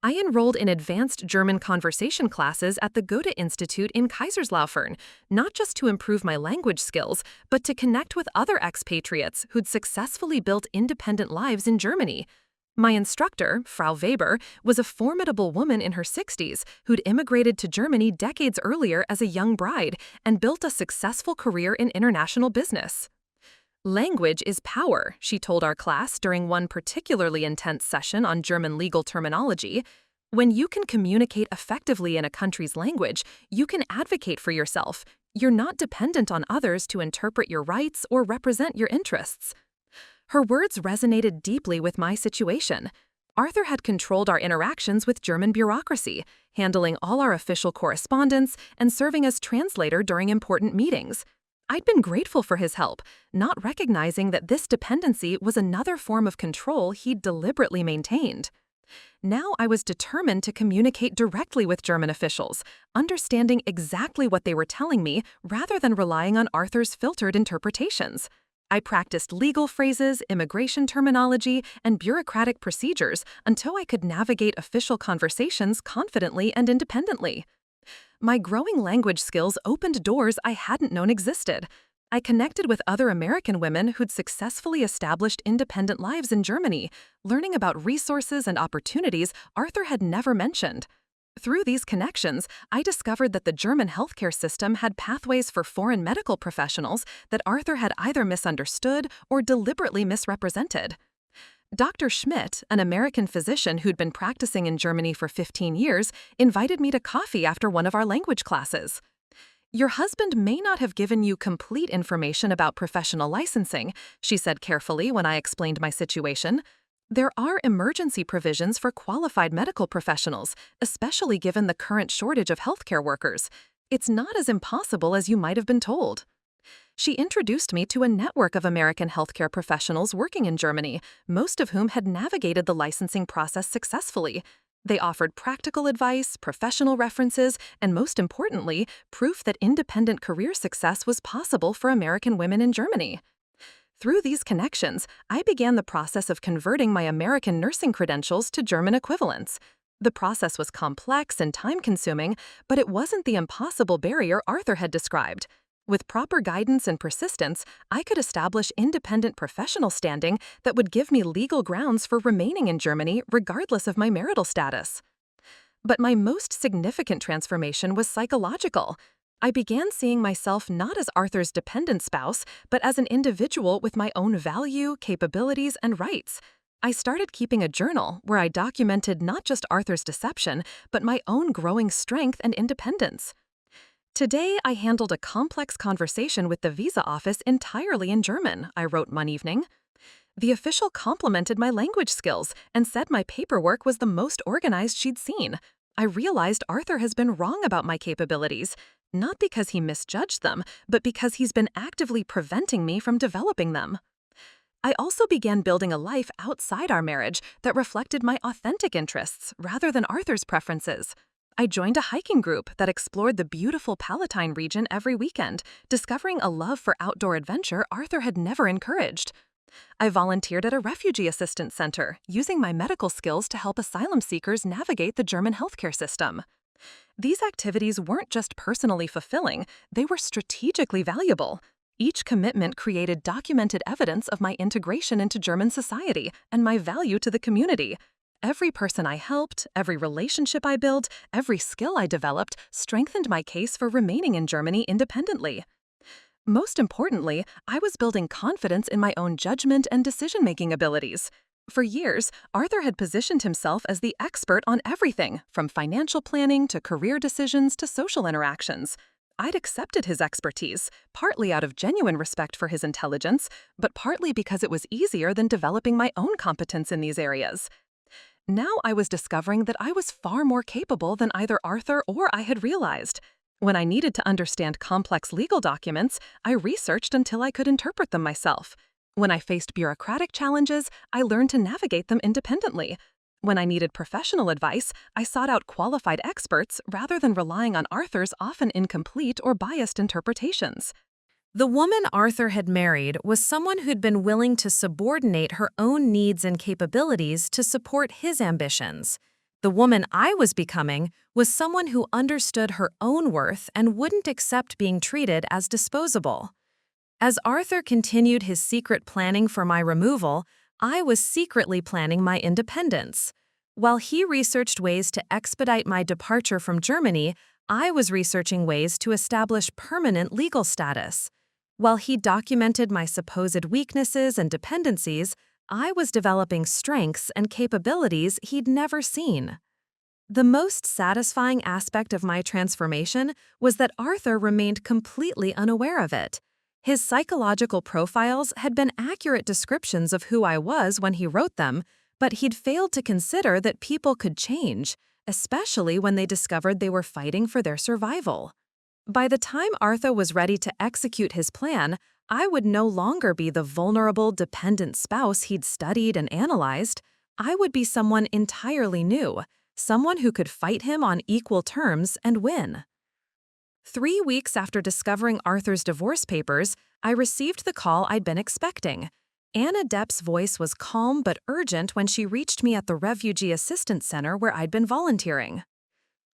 I enrolled in advanced German conversation classes at the Goethe Institute in Kaiserslautern, not just to improve my language skills, but to connect with other expatriates who'd successfully built independent lives in Germany. My instructor, Frau Weber, was a formidable woman in her 60s who'd immigrated to Germany decades earlier as a young bride and built a successful career in international business. Language is power, she told our class during one particularly intense session on German legal terminology. When you can communicate effectively in a country's language, you can advocate for yourself. You're not dependent on others to interpret your rights or represent your interests. Her words resonated deeply with my situation. Arthur had controlled our interactions with German bureaucracy, handling all our official correspondence and serving as translator during important meetings. I'd been grateful for his help, not recognizing that this dependency was another form of control he'd deliberately maintained. Now I was determined to communicate directly with German officials, understanding exactly what they were telling me rather than relying on Arthur's filtered interpretations. I practiced legal phrases, immigration terminology, and bureaucratic procedures until I could navigate official conversations confidently and independently. My growing language skills opened doors I hadn't known existed. I connected with other American women who'd successfully established independent lives in Germany, learning about resources and opportunities Arthur had never mentioned. Through these connections, I discovered that the German healthcare system had pathways for foreign medical professionals that Arthur had either misunderstood or deliberately misrepresented. Dr. Schmidt, an American physician who'd been practicing in Germany for 15 years, invited me to coffee after one of our language classes. "Your husband may not have given you complete information about professional licensing," she said carefully when I explained my situation. "There are emergency provisions for qualified medical professionals, especially given the current shortage of healthcare workers. It's not as impossible as you might have been told." She introduced me to a network of American healthcare professionals working in Germany, most of whom had navigated the licensing process successfully. They offered practical advice, professional references, and most importantly, proof that independent career success was possible for American women in Germany. Through these connections, I began the process of converting my American nursing credentials to German equivalents. The process was complex and time-consuming, but it wasn't the impossible barrier Arthur had described. With proper guidance and persistence, I could establish independent professional standing that would give me legal grounds for remaining in Germany regardless of my marital status. But my most significant transformation was psychological. I began seeing myself not as Arthur's dependent spouse, but as an individual with my own value, capabilities, and rights. I started keeping a journal where I documented not just Arthur's deception, but my own growing strength and independence. "Today, I handled a complex conversation with the visa office entirely in German," I wrote one evening. The official complimented my language skills and said my paperwork was the most organized she'd seen. I realized Arthur has been wrong about my capabilities, not because he misjudged them, but because he's been actively preventing me from developing them. I also began building a life outside our marriage that reflected my authentic interests rather than Arthur's preferences. I joined a hiking group that explored the beautiful Palatine region every weekend, discovering a love for outdoor adventure Arthur had never encouraged. I volunteered at a refugee assistance center, using my medical skills to help asylum seekers navigate the German healthcare system. These activities weren't just personally fulfilling, they were strategically valuable. Each commitment created documented evidence of my integration into German society and my value to the community. Every person I helped, every relationship I built, every skill I developed strengthened my case for remaining in Germany independently. Most importantly, I was building confidence in my own judgment and decision-making abilities. For years, Arthur had positioned himself as the expert on everything, from financial planning to career decisions to social interactions. I'd accepted his expertise, partly out of genuine respect for his intelligence, but partly because it was easier than developing my own competence in these areas. Now I was discovering that I was far more capable than either Arthur or I had realized. When I needed to understand complex legal documents, I researched until I could interpret them myself. When I faced bureaucratic challenges, I learned to navigate them independently. When I needed professional advice, I sought out qualified experts rather than relying on Arthur's often incomplete or biased interpretations. The woman Arthur had married was someone who'd been willing to subordinate her own needs and capabilities to support his ambitions. The woman I was becoming was someone who understood her own worth and wouldn't accept being treated as disposable. As Arthur continued his secret planning for my removal, I was secretly planning my independence. While he researched ways to expedite my departure from Germany, I was researching ways to establish permanent legal status. While he documented my supposed weaknesses and dependencies, I was developing strengths and capabilities he'd never seen. The most satisfying aspect of my transformation was that Arthur remained completely unaware of it. His psychological profiles had been accurate descriptions of who I was when he wrote them, but he'd failed to consider that people could change, especially when they discovered they were fighting for their survival. By the time Arthur was ready to execute his plan, I would no longer be the vulnerable, dependent spouse he'd studied and analyzed. I would be someone entirely new, someone who could fight him on equal terms and win. 3 weeks after discovering Arthur's divorce papers, I received the call I'd been expecting. Anna Depp's voice was calm but urgent when she reached me at the Refugee Assistance Center where I'd been volunteering.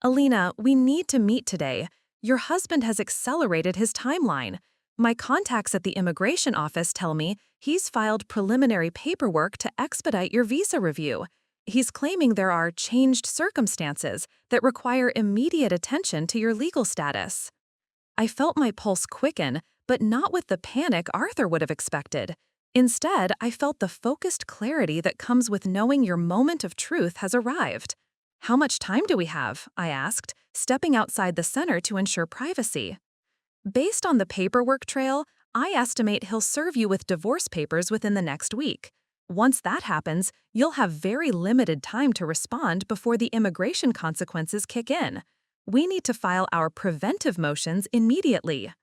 "Alina, we need to meet today. Your husband has accelerated his timeline. My contacts at the immigration office tell me he's filed preliminary paperwork to expedite your visa review. He's claiming there are changed circumstances that require immediate attention to your legal status." I felt my pulse quicken, but not with the panic Arthur would have expected. Instead, I felt the focused clarity that comes with knowing your moment of truth has arrived. "How much time do we have?" I asked, stepping outside the center to ensure privacy. "Based on the paperwork trail, I estimate he'll serve you with divorce papers within the next week. Once that happens, you'll have very limited time to respond before the immigration consequences kick in. We need to file our preventive motions immediately."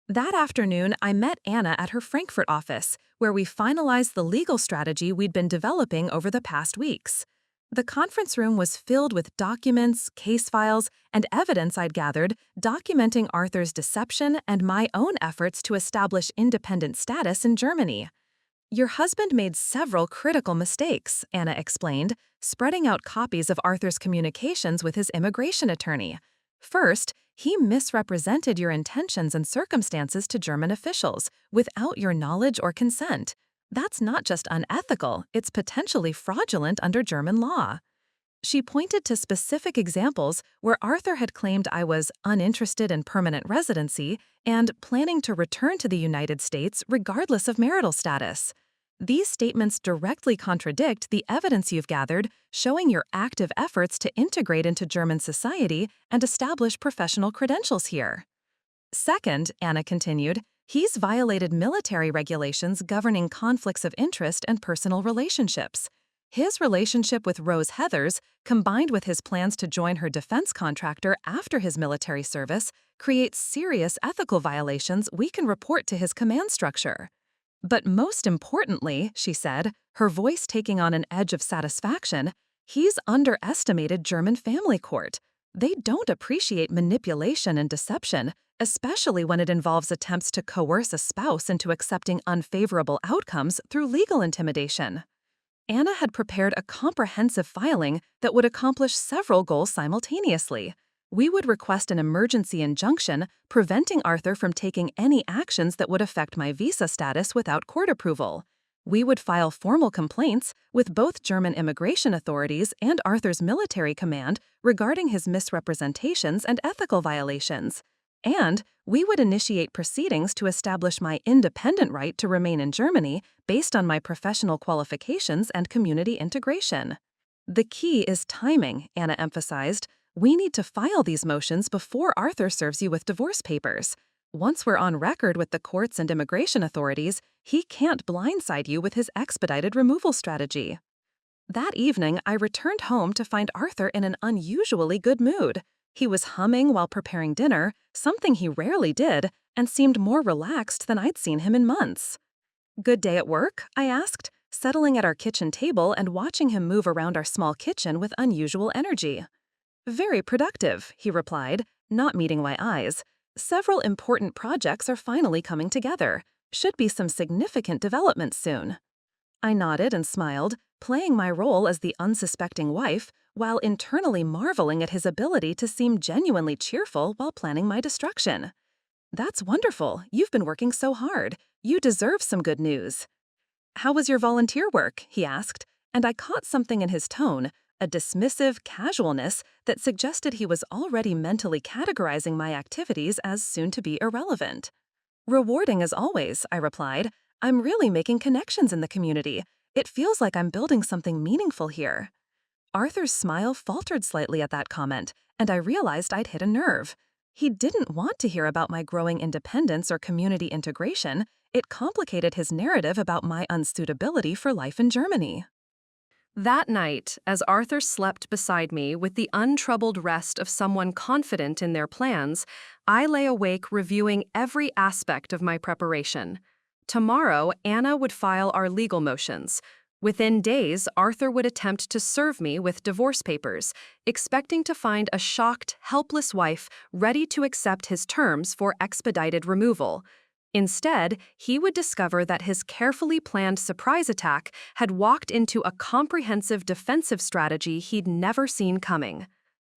That afternoon, I met Anna at her Frankfurt office, where we finalized the legal strategy we'd been developing over the past weeks. The conference room was filled with documents, case files, and evidence I'd gathered documenting Arthur's deception and my own efforts to establish independent status in Germany. "Your husband made several critical mistakes," Anna explained, spreading out copies of Arthur's communications with his immigration attorney. "First, he misrepresented your intentions and circumstances to German officials without your knowledge or consent. That's not just unethical, it's potentially fraudulent under German law." She pointed to specific examples where Arthur had claimed I was uninterested in permanent residency and planning to return to the United States regardless of marital status. "These statements directly contradict the evidence you've gathered showing your active efforts to integrate into German society and establish professional credentials here." "Second," Anna continued, "he's violated military regulations governing conflicts of interest and personal relationships. His relationship with Rose Heathers, combined with his plans to join her defense contractor after his military service, creates serious ethical violations we can report to his command structure. But most importantly," she said, her voice taking on an edge of satisfaction, "he's underestimated German family court. They don't appreciate manipulation and deception, especially when it involves attempts to coerce a spouse into accepting unfavorable outcomes through legal intimidation." Anna had prepared a comprehensive filing that would accomplish several goals simultaneously. We would request an emergency injunction preventing Arthur from taking any actions that would affect my visa status without court approval. We would file formal complaints with both German immigration authorities and Arthur's military command regarding his misrepresentations and ethical violations. And we would initiate proceedings to establish my independent right to remain in Germany based on my professional qualifications and community integration. "The key is timing," Anna emphasized. "We need to file these motions before Arthur serves you with divorce papers. Once we're on record with the courts and immigration authorities, he can't blindside you with his expedited removal strategy." That evening, I returned home to find Arthur in an unusually good mood. He was humming while preparing dinner, something he rarely did, and seemed more relaxed than I'd seen him in months. "Good day at work?" I asked, settling at our kitchen table and watching him move around our small kitchen with unusual energy. "Very productive," he replied, not meeting my eyes. "Several important projects are finally coming together. Should be some significant developments soon." I nodded and smiled, playing my role as the unsuspecting wife, while internally marveling at his ability to seem genuinely cheerful while planning my destruction. "That's wonderful. You've been working so hard. You deserve some good news." "How was your volunteer work?" he asked, and I caught something in his tone, a dismissive casualness that suggested he was already mentally categorizing my activities as soon-to-be irrelevant. "Rewarding as always," I replied. "I'm really making connections in the community. It feels like I'm building something meaningful here." Arthur's smile faltered slightly at that comment, and I realized I'd hit a nerve. He didn't want to hear about my growing independence or community integration. It complicated his narrative about my unsuitability for life in Germany. That night, as Arthur slept beside me with the untroubled rest of someone confident in their plans, I lay awake reviewing every aspect of my preparation. Tomorrow, Anna would file our legal motions. Within days, Arthur would attempt to serve me with divorce papers, expecting to find a shocked, helpless wife ready to accept his terms for expedited removal. Instead, he would discover that his carefully planned surprise attack had walked into a comprehensive defensive strategy he'd never seen coming.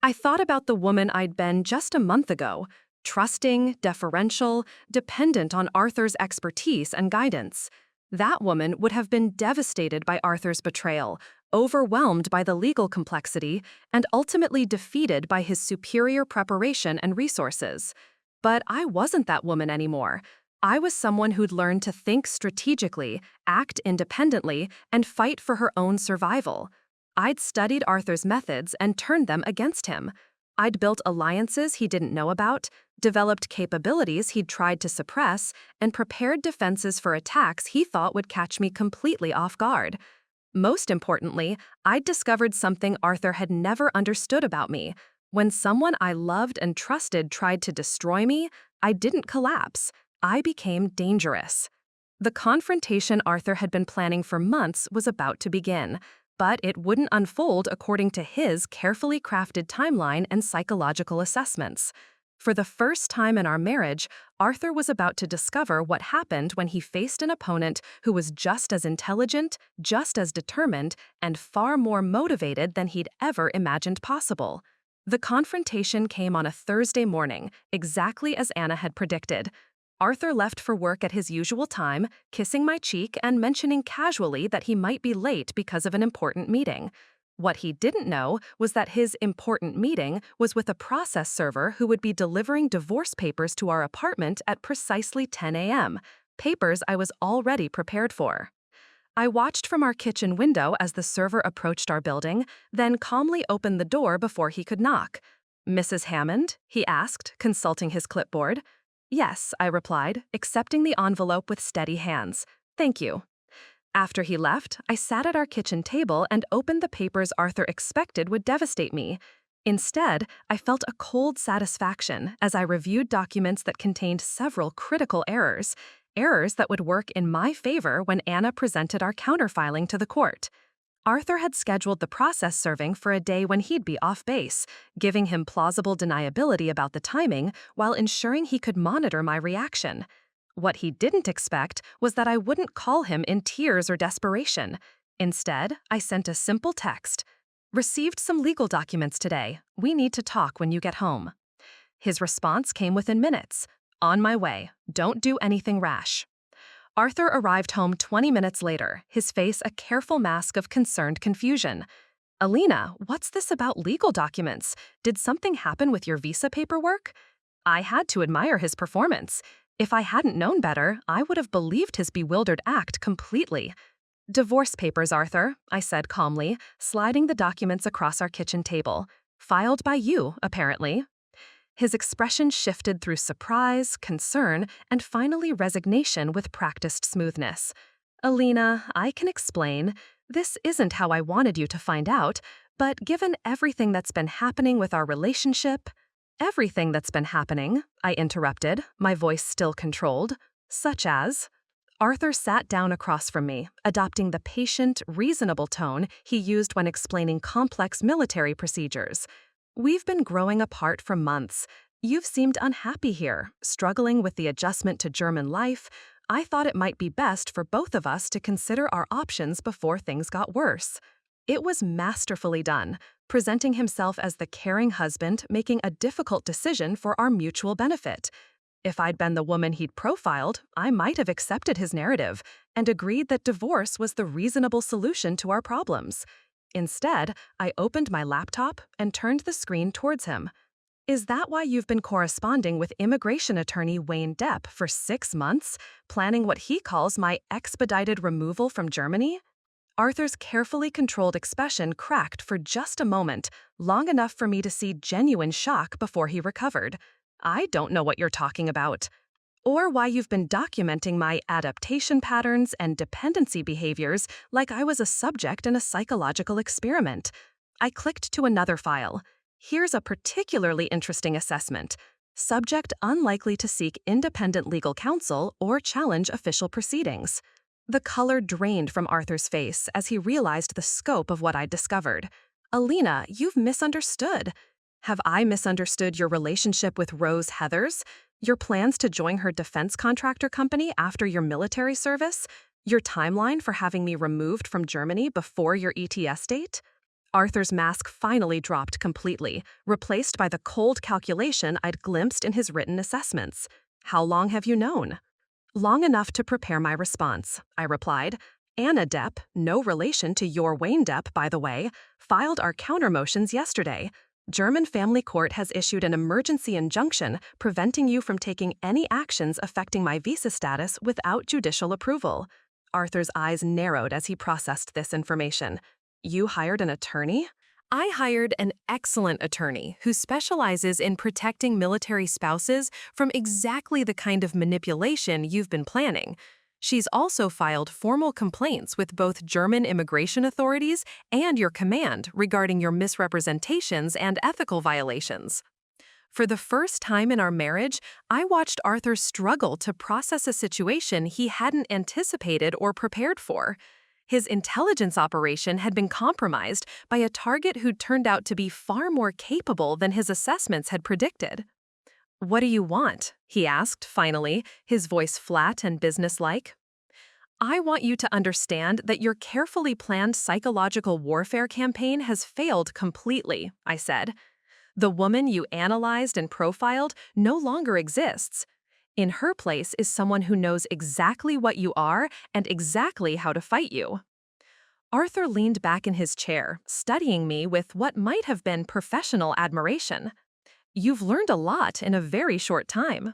I thought about the woman I'd been just a month ago, trusting, deferential, dependent on Arthur's expertise and guidance. That woman would have been devastated by Arthur's betrayal, overwhelmed by the legal complexity, and ultimately defeated by his superior preparation and resources. But I wasn't that woman anymore. I was someone who'd learned to think strategically, act independently, and fight for her own survival. I'd studied Arthur's methods and turned them against him. I'd built alliances he didn't know about, developed capabilities he'd tried to suppress, and prepared defenses for attacks he thought would catch me completely off guard. Most importantly, I'd discovered something Arthur had never understood about me. When someone I loved and trusted tried to destroy me, I didn't collapse. I became dangerous. The confrontation Arthur had been planning for months was about to begin, but it wouldn't unfold according to his carefully crafted timeline and psychological assessments. For the first time in our marriage, Arthur was about to discover what happened when he faced an opponent who was just as intelligent, just as determined, and far more motivated than he'd ever imagined possible. The confrontation came on a Thursday morning, exactly as Anna had predicted. Arthur left for work at his usual time, kissing my cheek and mentioning casually that he might be late because of an important meeting. What he didn't know was that his important meeting was with a process server who would be delivering divorce papers to our apartment at precisely 10 a.m., papers I was already prepared for. I watched from our kitchen window as the server approached our building, then calmly opened the door before he could knock. "Mrs. Hammond?" he asked, consulting his clipboard. "Yes," I replied, accepting the envelope with steady hands. "Thank you." After he left, I sat at our kitchen table and opened the papers Arthur expected would devastate me. Instead, I felt a cold satisfaction as I reviewed documents that contained several critical errors that would work in my favor when Anna presented our counterfiling to the court. Arthur had scheduled the process serving for a day when he'd be off base, giving him plausible deniability about the timing while ensuring he could monitor my reaction. What he didn't expect was that I wouldn't call him in tears or desperation. Instead, I sent a simple text. "Received some legal documents today. We need to talk when you get home." His response came within minutes. "On my way. Don't do anything rash." Arthur arrived home 20 minutes later, his face a careful mask of concerned confusion. "Alina, what's this about legal documents? Did something happen with your visa paperwork?" I had to admire his performance. If I hadn't known better, I would have believed his bewildered act completely. "Divorce papers, Arthur," I said calmly, sliding the documents across our kitchen table. "Filed by you, apparently." His expression shifted through surprise, concern, and finally resignation with practiced smoothness. "Alina, I can explain. This isn't how I wanted you to find out, but given everything that's been happening with our relationship—" "Everything that's been happening," I interrupted, my voice still controlled. "Such as?" Arthur sat down across from me, adopting the patient, reasonable tone he used when explaining complex military procedures. "We've been growing apart for months. You've seemed unhappy here, struggling with the adjustment to German life. I thought it might be best for both of us to consider our options before things got worse." It was masterfully done, presenting himself as the caring husband making a difficult decision for our mutual benefit. If I'd been the woman he'd profiled, I might have accepted his narrative and agreed that divorce was the reasonable solution to our problems. Instead, I opened my laptop and turned the screen towards him. "Is that why you've been corresponding with immigration attorney Wayne Depp for 6 months, planning what he calls my expedited removal from Germany?" Arthur's carefully controlled expression cracked for just a moment, long enough for me to see genuine shock before he recovered. "I don't know what you're talking about." "Or why you've been documenting my adaptation patterns and dependency behaviors like I was a subject in a psychological experiment." I clicked to another file. "Here's a particularly interesting assessment. Subject unlikely to seek independent legal counsel or challenge official proceedings." The color drained from Arthur's face as he realized the scope of what I'd discovered. "Alina, you've misunderstood." "Have I misunderstood your relationship with Rose Heathers? Your plans to join her defense contractor company after your military service? Your timeline for having me removed from Germany before your ETS date?" Arthur's mask finally dropped completely, replaced by the cold calculation I'd glimpsed in his written assessments. "How long have you known?" "Long enough to prepare my response," I replied. "Anna Depp, no relation to your Wayne Depp, by the way, filed our countermotions yesterday. German family court has issued an emergency injunction preventing you from taking any actions affecting my visa status without judicial approval. Arthur's eyes narrowed as he processed this information. You hired an attorney? I hired an excellent attorney who specializes in protecting military spouses from exactly the kind of manipulation you've been planning. She's also filed formal complaints with both German immigration authorities and your command regarding your misrepresentations and ethical violations. For the first time in our marriage, I watched Arthur struggle to process a situation he hadn't anticipated or prepared for. His intelligence operation had been compromised by a target who turned out to be far more capable than his assessments had predicted. "What do you want?" he asked, finally, his voice flat and businesslike. "I want you to understand that your carefully planned psychological warfare campaign has failed completely," I said. "The woman you analyzed and profiled no longer exists. In her place is someone who knows exactly what you are and exactly how to fight you." Arthur leaned back in his chair, studying me with what might have been professional admiration. "You've learned a lot in a very short time."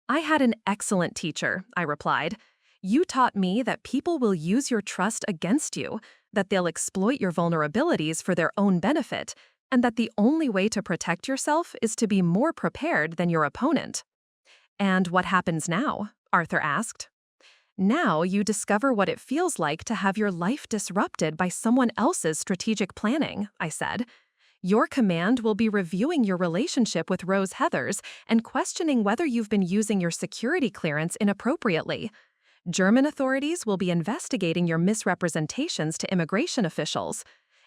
"I had an excellent teacher," I replied. "You taught me that people will use your trust against you, that they'll exploit your vulnerabilities for their own benefit, and that the only way to protect yourself is to be more prepared than your opponent." "And what happens now?" Arthur asked. "Now you discover what it feels like to have your life disrupted by someone else's strategic planning," I said. "Your command will be reviewing your relationship with Rose Heathers and questioning whether you've been using your security clearance inappropriately. German authorities will be investigating your misrepresentations to immigration officials.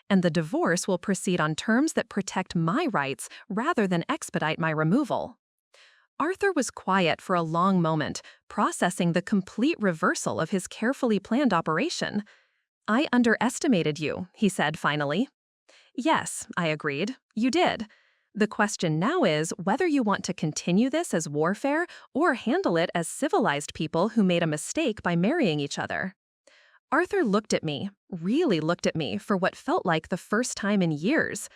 And the divorce will proceed on terms that protect my rights rather than expedite my removal." Arthur was quiet for a long moment, processing the complete reversal of his carefully planned operation. "I underestimated you," he said finally. "Yes," I agreed, "you did. The question now is whether you want to continue this as warfare or handle it as civilized people who made a mistake by marrying each other." Arthur looked at me, really looked at me for what felt like the first time in years.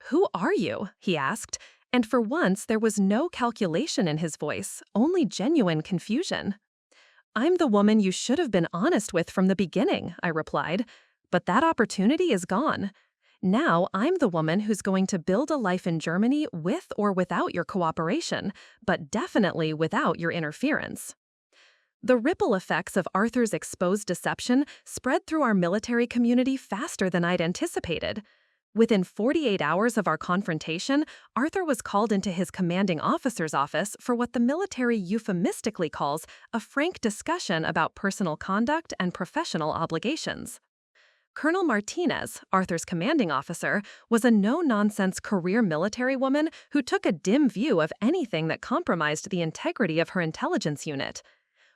"Who are you?" he asked, and for once there was no calculation in his voice, only genuine confusion. "I'm the woman you should have been honest with from the beginning," I replied, "but that opportunity is gone. Now I'm the woman who's going to build a life in Germany with or without your cooperation, but definitely without your interference." The ripple effects of Arthur's exposed deception spread through our military community faster than I'd anticipated. Within 48 hours of our confrontation, Arthur was called into his commanding officer's office for what the military euphemistically calls a frank discussion about personal conduct and professional obligations. Colonel Martinez, Arthur's commanding officer, was a no-nonsense career military woman who took a dim view of anything that compromised the integrity of her intelligence unit.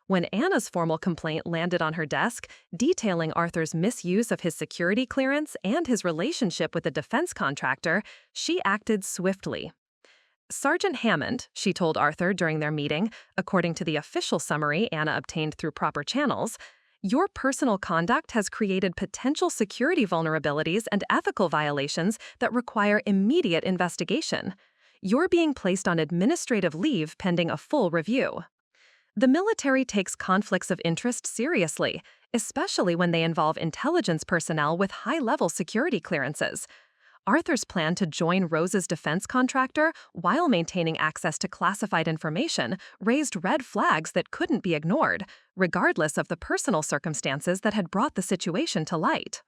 When Anna's formal complaint landed on her desk, detailing Arthur's misuse of his security clearance and his relationship with a defense contractor, she acted swiftly. "Sergeant Hammond," she told Arthur during their meeting, according to the official summary Anna obtained through proper channels, "your personal conduct has created potential security vulnerabilities and ethical violations that require immediate investigation. You're being placed on administrative leave pending a full review." The military takes conflicts of interest seriously, especially when they involve intelligence personnel with high-level security clearances. Arthur's plan to join Rose's defense contractor while maintaining access to classified information raised red flags that couldn't be ignored, regardless of the personal circumstances that had brought the situation to light.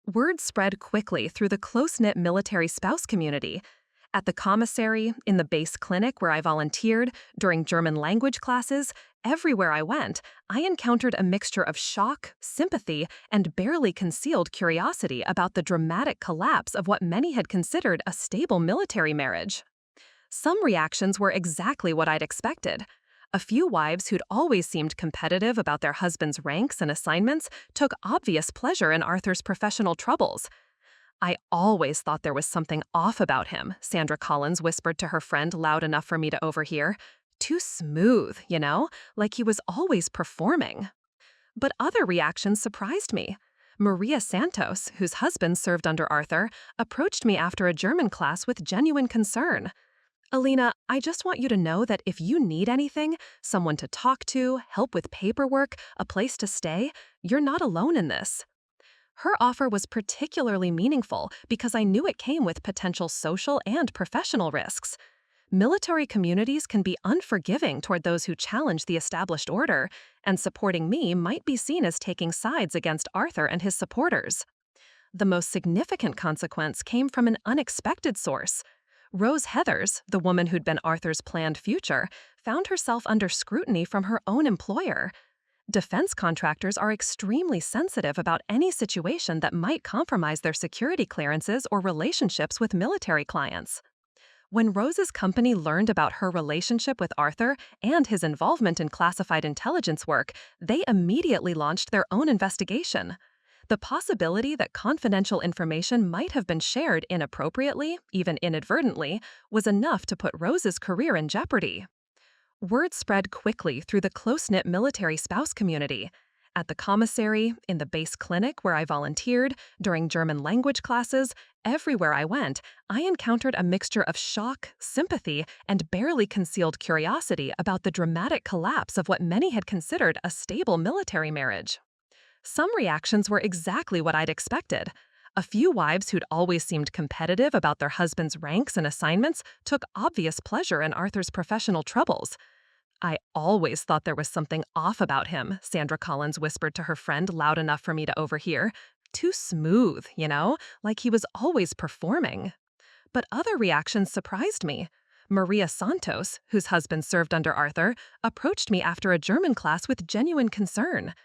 Word spread quickly through the close-knit military spouse community. At the commissary, in the base clinic where I volunteered, during German language classes, everywhere I went, I encountered a mixture of shock, sympathy, and barely concealed curiosity about the dramatic collapse of what many had considered a stable military marriage. Some reactions were exactly what I'd expected. A few wives who'd always seemed competitive about their husbands' ranks and assignments took obvious pleasure in Arthur's professional troubles. "I always thought there was something off about him," Sandra Collins whispered to her friend loud enough for me to overhear. "Too smooth, you know, like he was always performing." But other reactions surprised me. Maria Santos, whose husband served under Arthur, approached me after a German class with genuine concern. Alina, I just want you to know that if you need anything, someone to talk to, help with paperwork, a place to stay, you're not alone in this. Her offer was particularly meaningful because I knew it came with potential social and professional risks. Military communities can be unforgiving toward those who challenge the established order, and supporting me might be seen as taking sides against Arthur and his supporters. The most significant consequence came from an unexpected source. Rose Heathers, the woman who'd been Arthur's planned future, found herself under scrutiny from her own employer. Defense contractors are extremely sensitive about any situation that might compromise their security clearances or relationships with military clients. When Rose's company learned about her relationship with Arthur and his involvement in classified intelligence work, they immediately launched their own investigation. The possibility that confidential information might have been shared inappropriately, even inadvertently, was enough to put Rose's career in jeopardy. Word spread quickly through the close-knit military spouse community. At the commissary, in the base clinic where I volunteered, during German language classes, everywhere I went, I encountered a mixture of shock, sympathy, and barely concealed curiosity about the dramatic collapse of what many had considered a stable military marriage. Some reactions were exactly what I'd expected. A few wives who'd always seemed competitive about their husbands' ranks and assignments took obvious pleasure in Arthur's professional troubles. I always thought there was something off about him, Sandra Collins whispered to her friend loud enough for me to overhear. Too smooth, like he was always performing. But other reactions surprised me. Maria Santos, whose husband served under Arthur, approached me after a German class with genuine concern.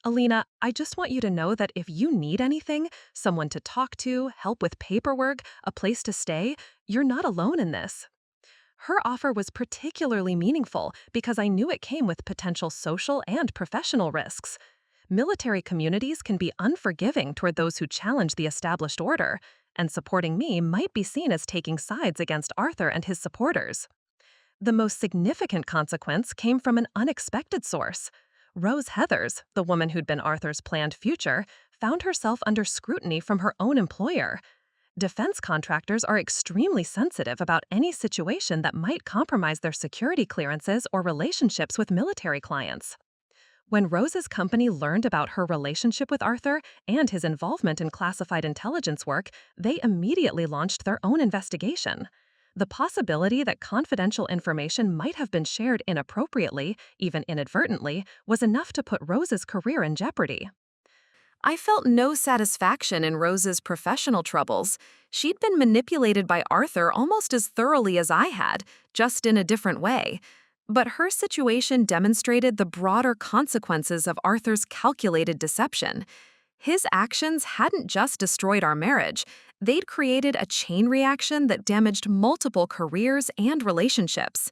Alina, I just want you to know that if you need anything, someone to talk to, help with paperwork, a place to stay, you're not alone in this. Her offer was particularly meaningful because I knew it came with potential social and professional risks. Military communities can be unforgiving toward those who challenge the established order, and supporting me might be seen as taking sides against Arthur and his supporters. The most significant consequence came from an unexpected source. Rose Heathers, the woman who'd been Arthur's planned future, found herself under scrutiny from her own employer. Defense contractors are extremely sensitive about any situation that might compromise their security clearances or relationships with military clients. When Rose's company learned about her relationship with Arthur and his involvement in classified intelligence work, they immediately launched their own investigation. The possibility that confidential information might have been shared inappropriately, even inadvertently, was enough to put Rose's career in jeopardy. I felt no satisfaction in Rose's professional troubles. She'd been manipulated by Arthur almost as thoroughly as I had, just in a different way. But her situation demonstrated the broader consequences of Arthur's calculated deception. His actions hadn't just destroyed our marriage, they'd created a chain reaction that damaged multiple careers and relationships.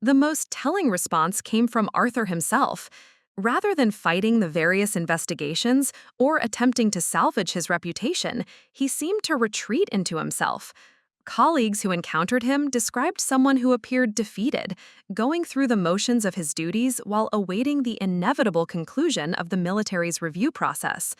The most telling response came from Arthur himself. Rather than fighting the various investigations or attempting to salvage his reputation, he seemed to retreat into himself. Colleagues who encountered him described someone who appeared defeated, going through the motions of his duties while awaiting the inevitable conclusion of the military's review process.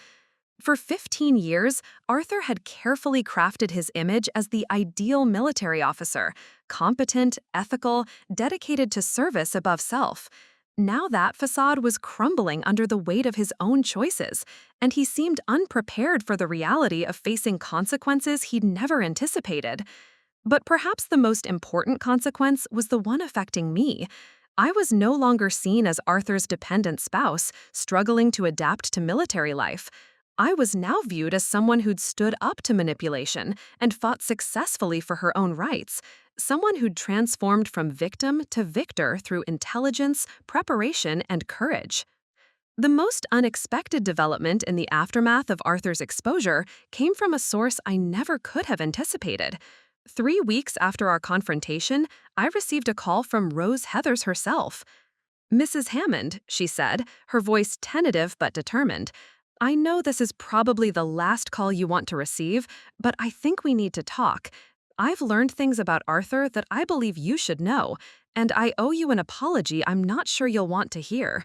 For 15 years, Arthur had carefully crafted his image as the ideal military officer, competent, ethical, dedicated to service above self. Now that facade was crumbling under the weight of his own choices, and he seemed unprepared for the reality of facing consequences he'd never anticipated. But perhaps the most important consequence was the one affecting me. I was no longer seen as Arthur's dependent spouse, struggling to adapt to military life. I was now viewed as someone who'd stood up to manipulation and fought successfully for her own rights. Someone who'd transformed from victim to victor through intelligence, preparation, and courage. The most unexpected development in the aftermath of Arthur's exposure came from a source I never could have anticipated. 3 weeks after our confrontation, I received a call from Rose Heathers herself. "Mrs. Hammond," she said, her voice tentative but determined, "I know this is probably the last call you want to receive, but I think we need to talk. I've learned things about Arthur that I believe you should know, and I owe you an apology I'm not sure you'll want to hear."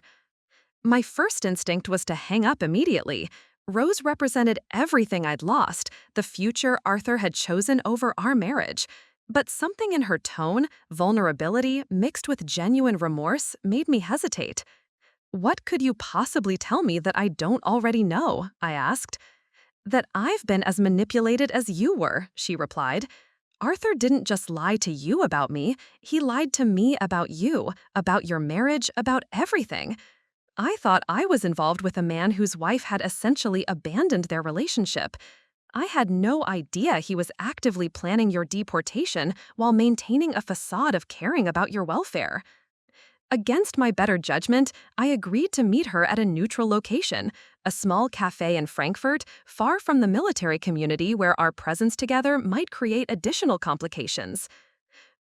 My first instinct was to hang up immediately. Rose represented everything I'd lost, the future Arthur had chosen over our marriage. But something in her tone, vulnerability mixed with genuine remorse, made me hesitate. "What could you possibly tell me that I don't already know?" I asked. "That I've been as manipulated as you were," she replied. "Arthur didn't just lie to you about me, he lied to me about you, about your marriage, about everything. I thought I was involved with a man whose wife had essentially abandoned their relationship. I had no idea he was actively planning your deportation while maintaining a facade of caring about your welfare." Against my better judgment, I agreed to meet her at a neutral location, a small cafe in Frankfurt, far from the military community where our presence together might create additional complications.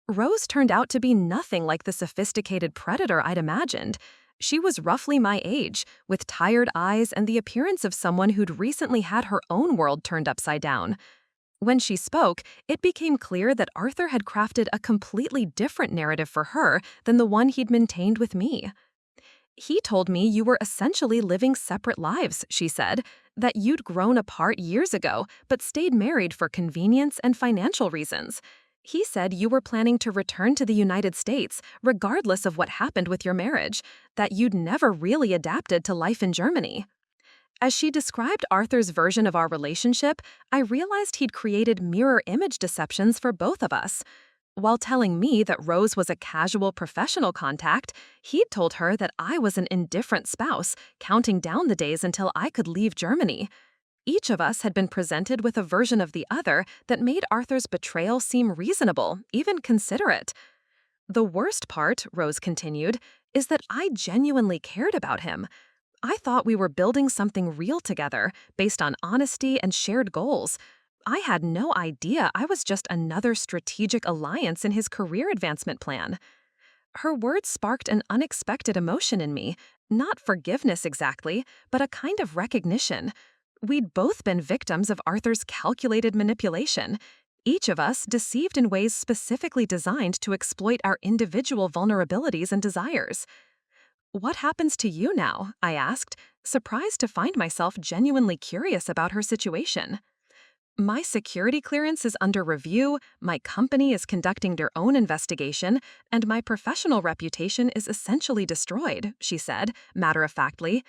Rose turned out to be nothing like the sophisticated predator I'd imagined. She was roughly my age, with tired eyes and the appearance of someone who'd recently had her own world turned upside down. When she spoke, it became clear that Arthur had crafted a completely different narrative for her than the one he'd maintained with me. "He told me you were essentially living separate lives," she said, "that you'd grown apart years ago but stayed married for convenience and financial reasons. He said you were planning to return to the United States, regardless of what happened with your marriage, that you'd never really adapted to life in Germany." As she described Arthur's version of our relationship, I realized he'd created mirror image deceptions for both of us. While telling me that Rose was a casual professional contact, he'd told her that I was an indifferent spouse, counting down the days until I could leave Germany. Each of us had been presented with a version of the other that made Arthur's betrayal seem reasonable, even considerate. "The worst part," Rose continued, "is that I genuinely cared about him. I thought we were building something real together, based on honesty and shared goals. I had no idea I was just another strategic alliance in his career advancement plan." Her words sparked an unexpected emotion in me, not forgiveness exactly, but a kind of recognition. We'd both been victims of Arthur's calculated manipulation, each of us deceived in ways specifically designed to exploit our individual vulnerabilities and desires. "What happens to you now?" I asked, surprised to find myself genuinely curious about her situation. "My security clearance is under review, my company is conducting their own investigation, and my professional reputation is essentially destroyed," she said, matter-of-factly.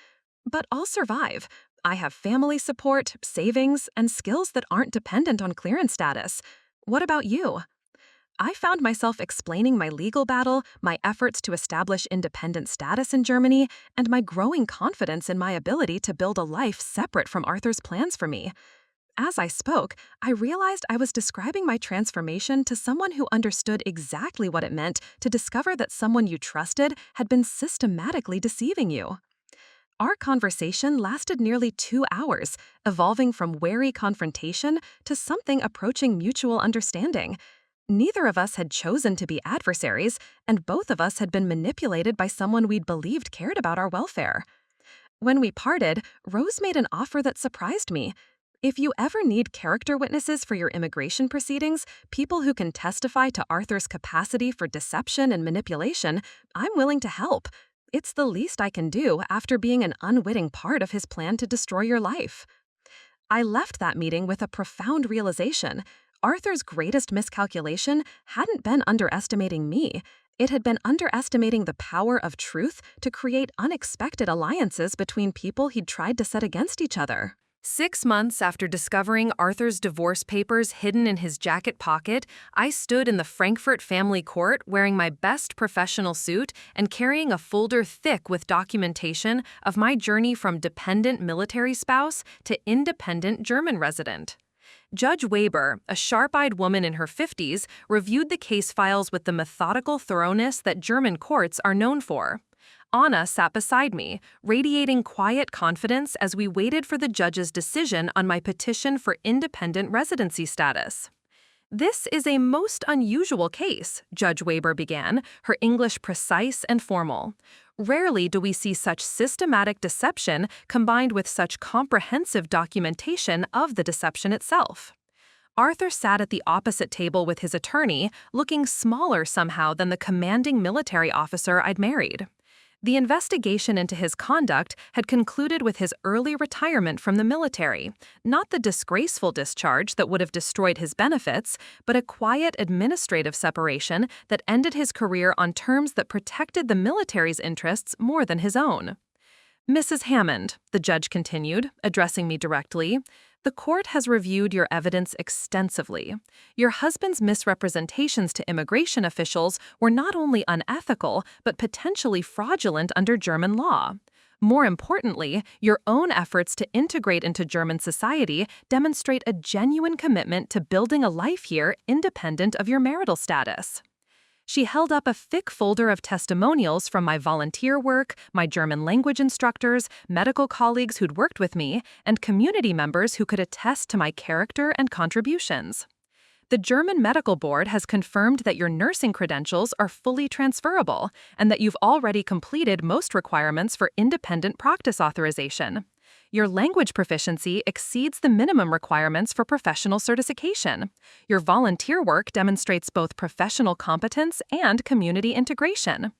"But I'll survive. I have family support, savings, and skills that aren't dependent on clearance status. What about you?" I found myself explaining my legal battle, my efforts to establish independent status in Germany, and my growing confidence in my ability to build a life separate from Arthur's plans for me. As I spoke, I realized I was describing my transformation to someone who understood exactly what it meant to discover that someone you trusted had been systematically deceiving you. Our conversation lasted nearly 2 hours, evolving from wary confrontation to something approaching mutual understanding. Neither of us had chosen to be adversaries, and both of us had been manipulated by someone we'd believed cared about our welfare. When we parted, Rose made an offer that surprised me. "If you ever need character witnesses for your immigration proceedings, people who can testify to Arthur's capacity for deception and manipulation, I'm willing to help. It's the least I can do after being an unwitting part of his plan to destroy your life." I left that meeting with a profound realization. Arthur's greatest miscalculation hadn't been underestimating me. It had been underestimating the power of truth to create unexpected alliances between people he'd tried to set against each other. 6 months after discovering Arthur's divorce papers hidden in his jacket pocket, I stood in the Frankfurt family court wearing my best professional suit and carrying a folder thick with documentation of my journey from dependent military spouse to independent German resident. Judge Weber, a sharp-eyed woman in her 50s, reviewed the case files with the methodical thoroughness that German courts are known for. Anna sat beside me, radiating quiet confidence as we waited for the judge's decision on my petition for independent residency status. "This is a most unusual case," Judge Weber began, her English precise and formal. "Rarely do we see such systematic deception combined with such comprehensive documentation of the deception itself." Arthur sat at the opposite table with his attorney, looking smaller somehow than the commanding military officer I'd married. The investigation into his conduct had concluded with his early retirement from the military, not the disgraceful discharge that would have destroyed his benefits, but a quiet administrative separation that ended his career on terms that protected the military's interests more than his own. Mrs. Hammond, the judge continued, addressing me directly, the court has reviewed your evidence extensively. Your husband's misrepresentations to immigration officials were not only unethical, but potentially fraudulent under German law. More importantly, your own efforts to integrate into German society demonstrate a genuine commitment to building a life here independent of your marital status. She held up a thick folder of testimonials from my volunteer work, my German language instructors, medical colleagues who'd worked with me, and community members who could attest to my character and contributions. The German Medical Board has confirmed that your nursing credentials are fully transferable and that you've already completed most requirements for independent practice authorization. Your language proficiency exceeds the minimum requirements for professional certification. Your volunteer work demonstrates both professional competence and community integration.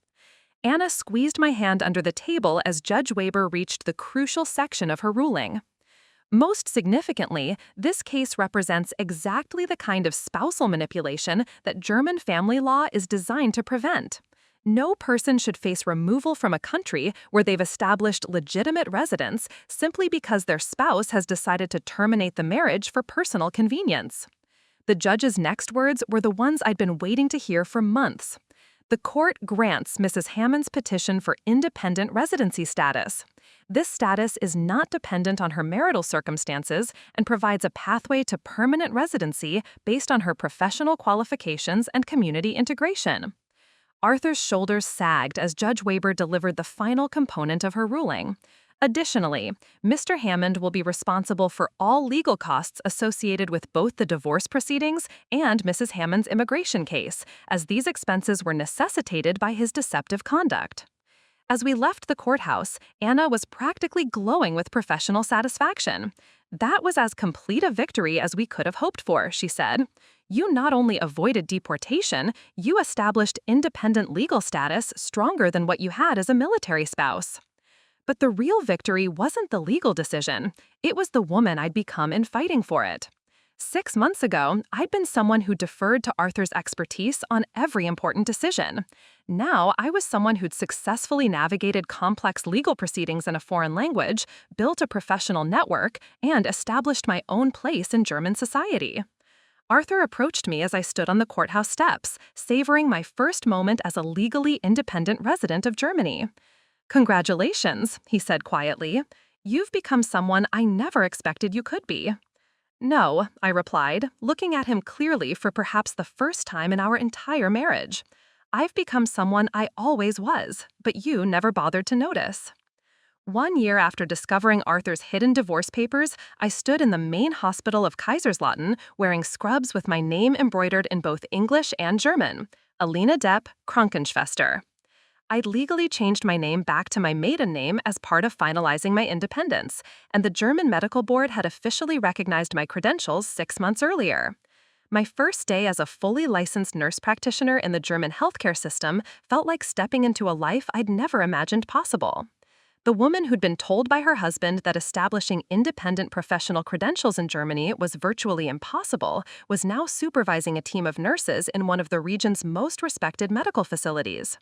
Anna squeezed my hand under the table as Judge Weber reached the crucial section of her ruling. Most significantly, this case represents exactly the kind of spousal manipulation that German family law is designed to prevent. No person should face removal from a country where they've established legitimate residence simply because their spouse has decided to terminate the marriage for personal convenience. The judge's next words were the ones I'd been waiting to hear for months. The court grants Mrs. Hammond's petition for independent residency status. This status is not dependent on her marital circumstances and provides a pathway to permanent residency based on her professional qualifications and community integration. Arthur's shoulders sagged as Judge Weber delivered the final component of her ruling. Additionally, Mr. Hammond will be responsible for all legal costs associated with both the divorce proceedings and Mrs. Hammond's immigration case, as these expenses were necessitated by his deceptive conduct. As we left the courthouse, Anna was practically glowing with professional satisfaction. That was as complete a victory as we could have hoped for, she said. You not only avoided deportation, you established independent legal status stronger than what you had as a military spouse. But the real victory wasn't the legal decision. It was the woman I'd become in fighting for it. 6 months ago, I'd been someone who deferred to Arthur's expertise on every important decision. Now, I was someone who'd successfully navigated complex legal proceedings in a foreign language, built a professional network, and established my own place in German society. Arthur approached me as I stood on the courthouse steps, savoring my first moment as a legally independent resident of Germany. "Congratulations," he said quietly. "You've become someone I never expected you could be." "No," I replied, looking at him clearly for perhaps the first time in our entire marriage. "I've become someone I always was, but you never bothered to notice." 1 year after discovering Arthur's hidden divorce papers, I stood in the main hospital of Kaiserslautern wearing scrubs with my name embroidered in both English and German, Alina Depp, Krankenschwester. I'd legally changed my name back to my maiden name as part of finalizing my independence, and the German Medical Board had officially recognized my credentials 6 months earlier. My first day as a fully licensed nurse practitioner in the German healthcare system felt like stepping into a life I'd never imagined possible. The woman who'd been told by her husband that establishing independent professional credentials in Germany was virtually impossible was now supervising a team of nurses in one of the region's most respected medical facilities.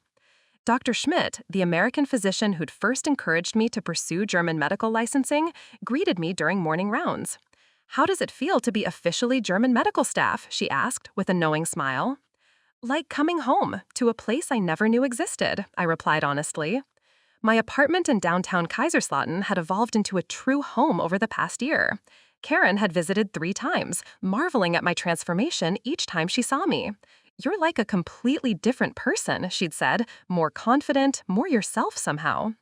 Dr. Schmidt, the American physician who'd first encouraged me to pursue German medical licensing, greeted me during morning rounds. "How does it feel to be officially German medical staff?" she asked, with a knowing smile. "Like coming home, to a place I never knew existed," I replied honestly. My apartment in downtown Kaiserslautern had evolved into a true home over the past year. Karen had visited 3 times, marveling at my transformation each time she saw me. "You're like a completely different person," she'd said, more confident, more yourself somehow.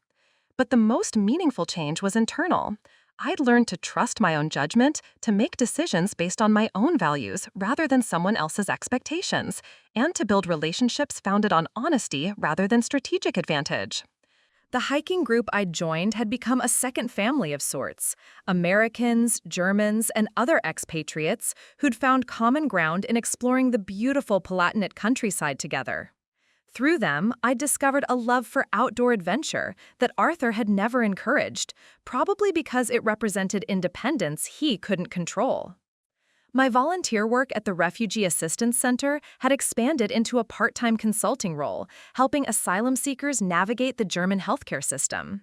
But the most meaningful change was internal. I'd learned to trust my own judgment, to make decisions based on my own values rather than someone else's expectations, and to build relationships founded on honesty rather than strategic advantage. The hiking group I'd joined had become a second family of sorts. Americans, Germans, and other expatriates who'd found common ground in exploring the beautiful Palatinate countryside together. Through them, I discovered a love for outdoor adventure that Arthur had never encouraged, probably because it represented independence he couldn't control. My volunteer work at the Refugee Assistance Center had expanded into a part-time consulting role, helping asylum seekers navigate the German healthcare system.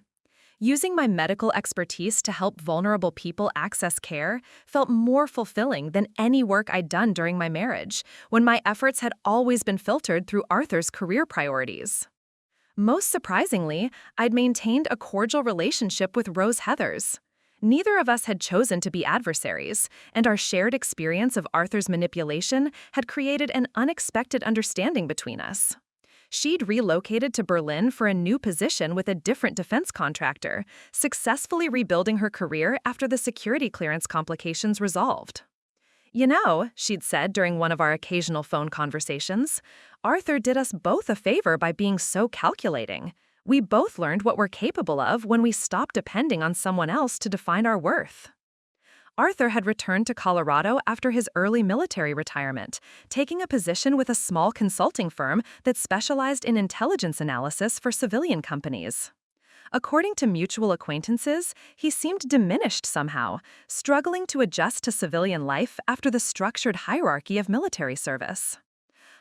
Using my medical expertise to help vulnerable people access care felt more fulfilling than any work I'd done during my marriage, when my efforts had always been filtered through Arthur's career priorities. Most surprisingly, I'd maintained a cordial relationship with Rose Heathers. Neither of us had chosen to be adversaries, and our shared experience of Arthur's manipulation had created an unexpected understanding between us. She'd relocated to Berlin for a new position with a different defense contractor, successfully rebuilding her career after the security clearance complications resolved. "You know," she'd said during one of our occasional phone conversations, "Arthur did us both a favor by being so calculating. We both learned what we're capable of when we stopped depending on someone else to define our worth." Arthur had returned to Colorado after his early military retirement, taking a position with a small consulting firm that specialized in intelligence analysis for civilian companies. According to mutual acquaintances, he seemed diminished somehow, struggling to adjust to civilian life after the structured hierarchy of military service.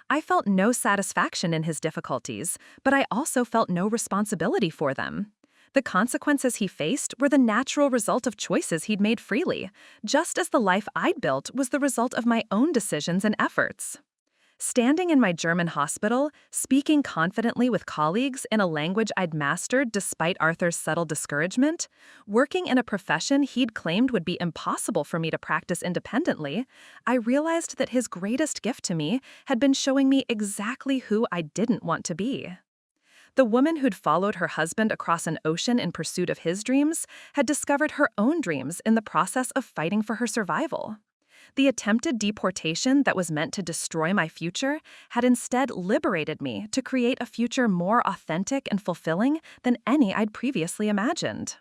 I felt no satisfaction in his difficulties, but I also felt no responsibility for them. The consequences he faced were the natural result of choices he'd made freely, just as the life I'd built was the result of my own decisions and efforts. Standing in my German hospital, speaking confidently with colleagues in a language I'd mastered despite Arthur's subtle discouragement, working in a profession he'd claimed would be impossible for me to practice independently, I realized that his greatest gift to me had been showing me exactly who I didn't want to be. The woman who'd followed her husband across an ocean in pursuit of his dreams had discovered her own dreams in the process of fighting for her survival. The attempted deportation that was meant to destroy my future had instead liberated me to create a future more authentic and fulfilling than any I'd previously imagined.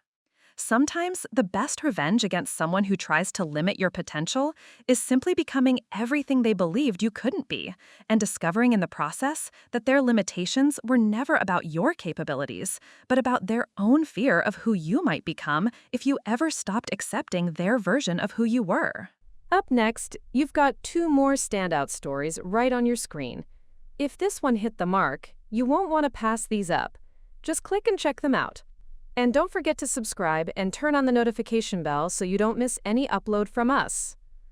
Sometimes the best revenge against someone who tries to limit your potential is simply becoming everything they believed you couldn't be, and discovering in the process that their limitations were never about your capabilities, but about their own fear of who you might become if you ever stopped accepting their version of who you were. Up next, you've got 2 more standout stories right on your screen. If this one hit the mark, you won't want to pass these up. Just click and check them out. And don't forget to subscribe and turn on the notification bell so you don't miss any upload from us.